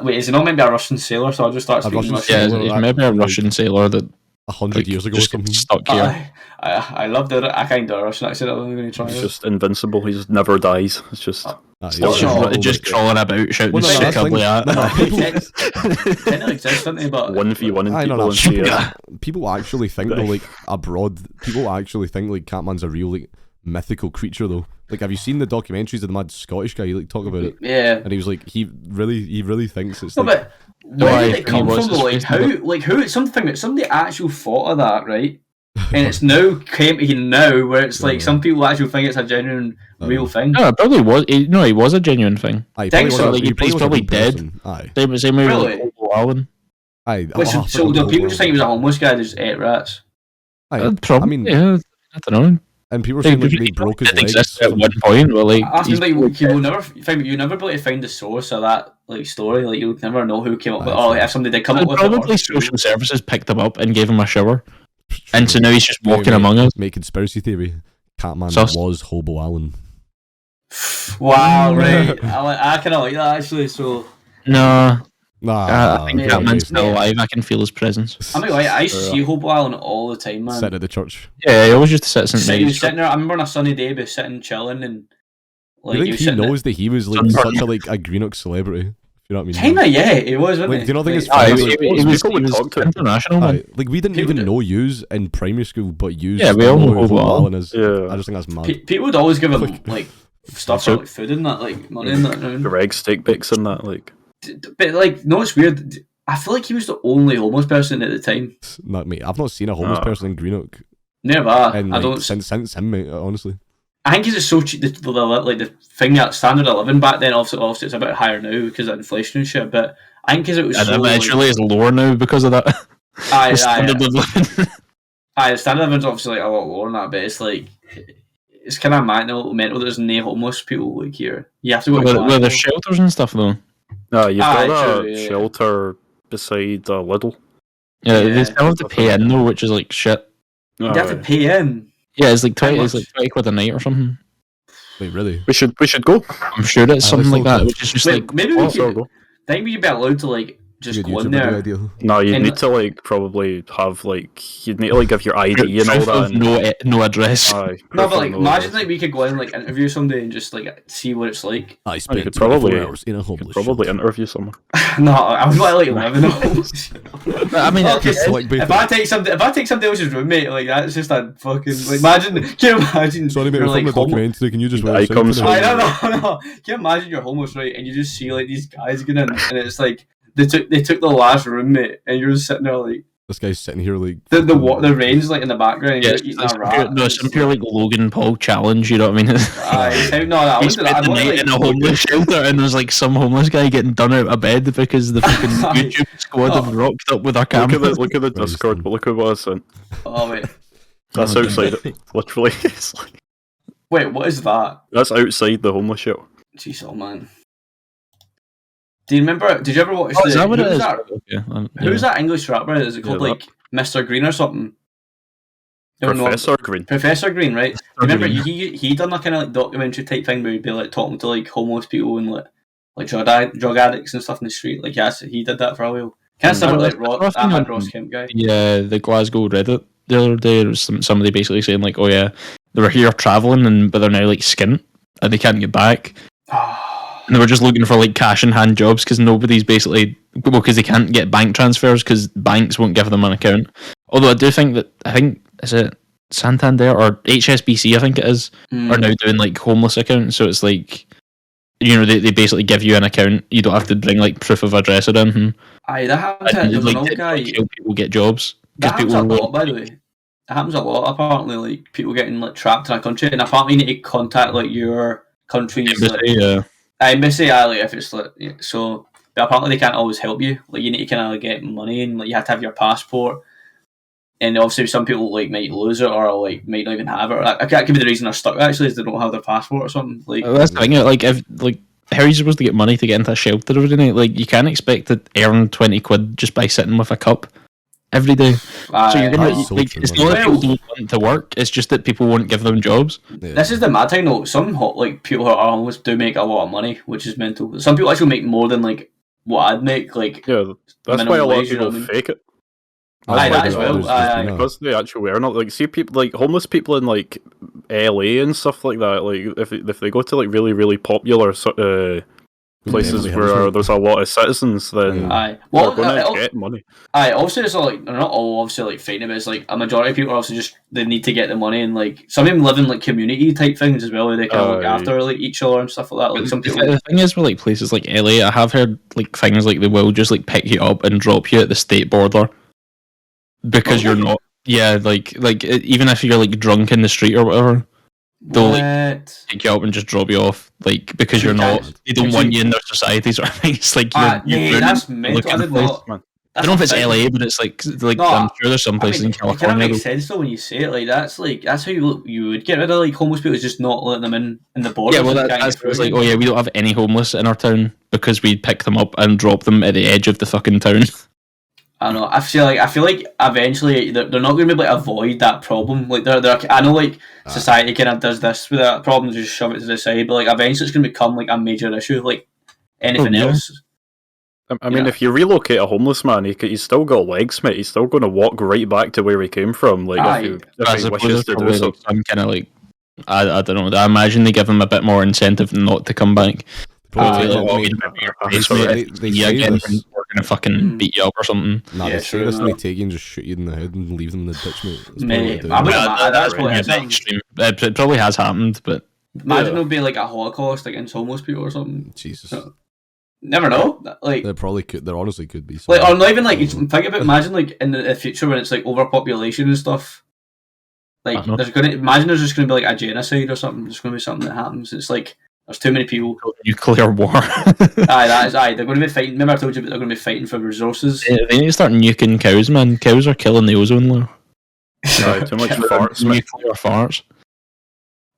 wait, is he not maybe a Russian sailor? So I just start speaking Russian. Yeah, he's maybe a Russian sailor that 100 years ago or something. Stuck here. I love it. I kind of Russian accent. I'm going to try. He's just invincible. He just never dies. It's just. Just crawling about, shouting sick ugly at. Technically exists, don't they? But 1v1 in people actually think though, like abroad, people actually think like Catman's a real like mythical creature though. Like, have you seen the documentaries of the mad Scottish guy? He like talk about it. Yeah. And he was like, he really thinks it's. No, but where did it come from? Like who? Somebody actually thought of that, right? And it's now came to now where it's like some people actually think it's a genuine real thing. No, it probably was. No, he was a genuine thing. He's probably dead. Aye. Same way with Hobo Allen. Aye. So do people just think he was a homeless guy that just ate rats? Aye. Probably. I mean, yeah, I don't know. And people were saying like he broke his legs at one point. Well, like, you never be able to find the source of that like story. Like you'll never know who came up with. Oh, if somebody did come up with it. Probably social services picked him up and gave him a shower. And so now he's just walking among us. Make conspiracy theory. Catman was Hobo Allen. Wow, right. I kind of like that actually. So I think Catman's still alive. I can feel his presence. I mean, I used to see Hobo Allen all the time, man. Sit at the church. Yeah, he always used to sit sitting there. I remember on a sunny day, but sitting chilling and like. You think he knows that he was like such a like a Greenock celebrity? You know what I mean? Kinda, yeah, he was, wasn't like, he? Do you not think it's funny? He was international, man. Like, we didn't even know yous in primary school, but yous. Yeah, we all know Hobo Allen is. Yeah. I just think that's mad. People would always give him like stuff for like food and that, like money and that. Greg steak bakes and that, like. But like, no, it's weird. I feel like he was the only homeless person at the time. Not me. I've not seen a homeless person in Greenock. Never. And, I don't. Since him, mate, honestly. I think it's so cheap. The thing that standard of living back then, obviously it's a bit higher now because of inflation and shit. But I think because it was so. Eventually, it's lower now because of that. Aye, the standard of living. Aye, the standard of living's obviously like a lot lower than that, but it's like it's kind of mental that there's no homeless people like here. You have to go to Where there's shelters and stuff though. No, you've got true, a shelter beside Lidl. Yeah, Yeah. they still have to pay in though, which is like shit. You have to pay in. Yeah, it's like 20. How It's like 20 quid a night or something. Wait, really? We should go. I'm sure it's something like that, still which is just Wait, like maybe we Also could. go. Think we'd be allowed to like just Good go in YouTube video there. idea. No, you And- need to like probably have like you'd need to like give your ID and all proof that. of no address. Aye, No, proof but of like no imagine address. like we could go in and like interview somebody and just like see what it's like. I you spent could 24 probably- hours in a You homeless could probably shelter. interview someone. No, I'm not like living in a homeless. I mean, Okay, Just like if I take somebody else's roommate, like that's just a fucking like imagine. Can you imagine? Sorry, mate, you're we're filming a homeless- documentary. Can you just The wait outside icons for from- now? No. Can you imagine you're homeless, right? And you just see like these guys get in, and it's like they took the last roommate, and you're just sitting there like This guy's sitting here like... the rain's like in the background. And yeah, you're eating a rat. no, some pure like Logan Paul challenge. You know what I mean? Aye, no, I He wouldn't do that. spent I'd the want, night like, in a homeless shelter, and there's like some homeless guy getting done out of bed because the fucking YouTube squad have rocked up with our cameras. Look at the Christ, Discord, man. but look at what I sent. Oh wait, That's outside it. Literally, it's like, wait, what is that? that's outside the homeless shelter. Jeez, oh man. Do you remember? Did you ever watch Oh, is that what who it was is? that? Okay, Who's that English rapper? Is it called Yeah, like Mr. Green or something? No, no, Professor Green. Professor Green, right? Remember Green. he done that kind of like documentary type thing where he'd be like talking to like homeless people and like drug addicts and stuff in the street. Like yes, he did that for a while. Kind of similar like That's that nothing Ross Kemp guy. Yeah, the Glasgow Reddit the other day, it was somebody basically saying like, oh yeah, they were here traveling, but they're now like skint and they can't get back. And they were just looking for like cash in hand jobs because nobody's basically because they can't get bank transfers because banks won't give them an account. Although I do think is it Santander or HSBC I think it is are now doing like homeless accounts. So it's like they basically give you an account. You don't have to bring like proof of address or anything. Aye, that happened to And, there's an old to guy. help people get jobs. That happens a people lot, by the way. It happens a lot. Apparently, like people getting like trapped in a country, and apparently you need to contact like your country's like, embassy. Like if it's like so. But apparently they can't always help you. Like you need to kind of like, get money, and like you have to have your passport. And obviously, some people like might lose it or like might not even have it. That could be the reason they're stuck. Actually, is they don't have their passport or something. Like That's the thing. Like if how are you supposed to get money to get into a shelter every night? Like you can't expect to earn 20 quid just by sitting with a cup every day. So you're gonna That's so like true, it's man. not that people don't want to work. It's just that people won't give them jobs. Yeah. this is the mad thing though. Some like people who are homeless do make a lot of money, which is mental. Some people actually make more than like what I'd make. Like Yeah, that's minimum why a lot of wage, you know people what I mean? fake it. Aye, That's that why as well. there's Aye, been a- Because they actually are not like see people like homeless people in like LA and stuff like that. Like if they go to like really popular places Yeah, where yeah. there's a lot of citizens, then aye. they're Well, going to get money. aye. Obviously, it's not like they're not all obviously like fighting it. But it's like a majority of people are also just they need to get the money and like some of them live in like community type things as well. Where they kind of look Aye. after like each other and stuff like that. Like some people. The thing is with like places like LA, I have heard like things like they will just like pick you up and drop you at the state border because you're not. Yeah, like even if you're like drunk in the street or whatever, they'll like What? pick you up and just drop you off, like because you're not. They don't want you in their society sort of thing. It's like Mate, you're that's mental. I did not. Man. I don't know if it's that's a LA, thing. but it's like No, I'm sure there's some places in it kind of California. makes sense though when you say it. Like that's how you would get rid of like homeless people. Is just not letting them in the border. Yeah, well, that's it's like, oh yeah, we don't have any homeless in our town because we pick them up and drop them at the edge of the fucking town. I don't know. I feel like eventually they're not going to be able to avoid that problem. Like they're I know like society kind of does this with that problem, just shove it to the side. But like eventually it's going to become like a major issue, like anything yeah. else. I mean, Yeah. if you relocate a homeless man, he's still got legs, mate. He's still going to walk right back to where he came from. Like Aye. if I he suppose wishes there's to do probably so. like some kind of like I don't know. I imagine they give them a bit more incentive not to come back. Probably Aye. like, Oh, they- you don't have your That's face, all mate. right. they Yeah, say again, this. we're gonna fucking beat you up or something. Nah, Yeah, they say sure, this and no. they take you and just shoot you in the head and leave them in the ditch, mate. That's Mate, probably I what they wouldn't do. mind. That's what yeah, it's that's extreme. It probably has happened, but Imagine Yeah. there'd be like a Holocaust against homeless people or something. Jesus. No. Never know. Like, There probably could. There honestly could be. or something. not even like. Think about imagine like in the future when it's like overpopulation and stuff. Like, know. imagine there's just gonna be like a genocide or something. There's gonna be something that happens. It's like there's too many people. Nuclear war. They're going to be fighting. Remember I told you, but they're going to be fighting for resources. They need to start nuking cows, man. Cows are killing the ozone layer. Too much farts, mate. Nuclear farts.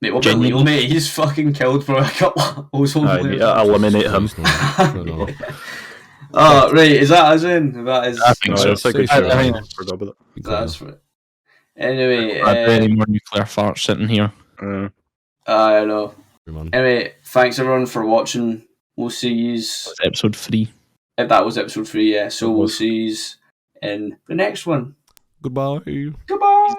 Mate, what about Leo, mate? He's fucking killed for a couple of ozone layers. Yeah, eliminate him. Oh, right. Is that as in? That is. I think so. That's a good I show. think- I forgot about That's right. Anyway, I'd any more nuclear farts sitting here. that. I know. Man. Anyway, thanks everyone for watching. We'll see yous. That's episode 3. If that was episode 3, yeah. So It we'll was. see yous in the next one. Goodbye. Goodbye.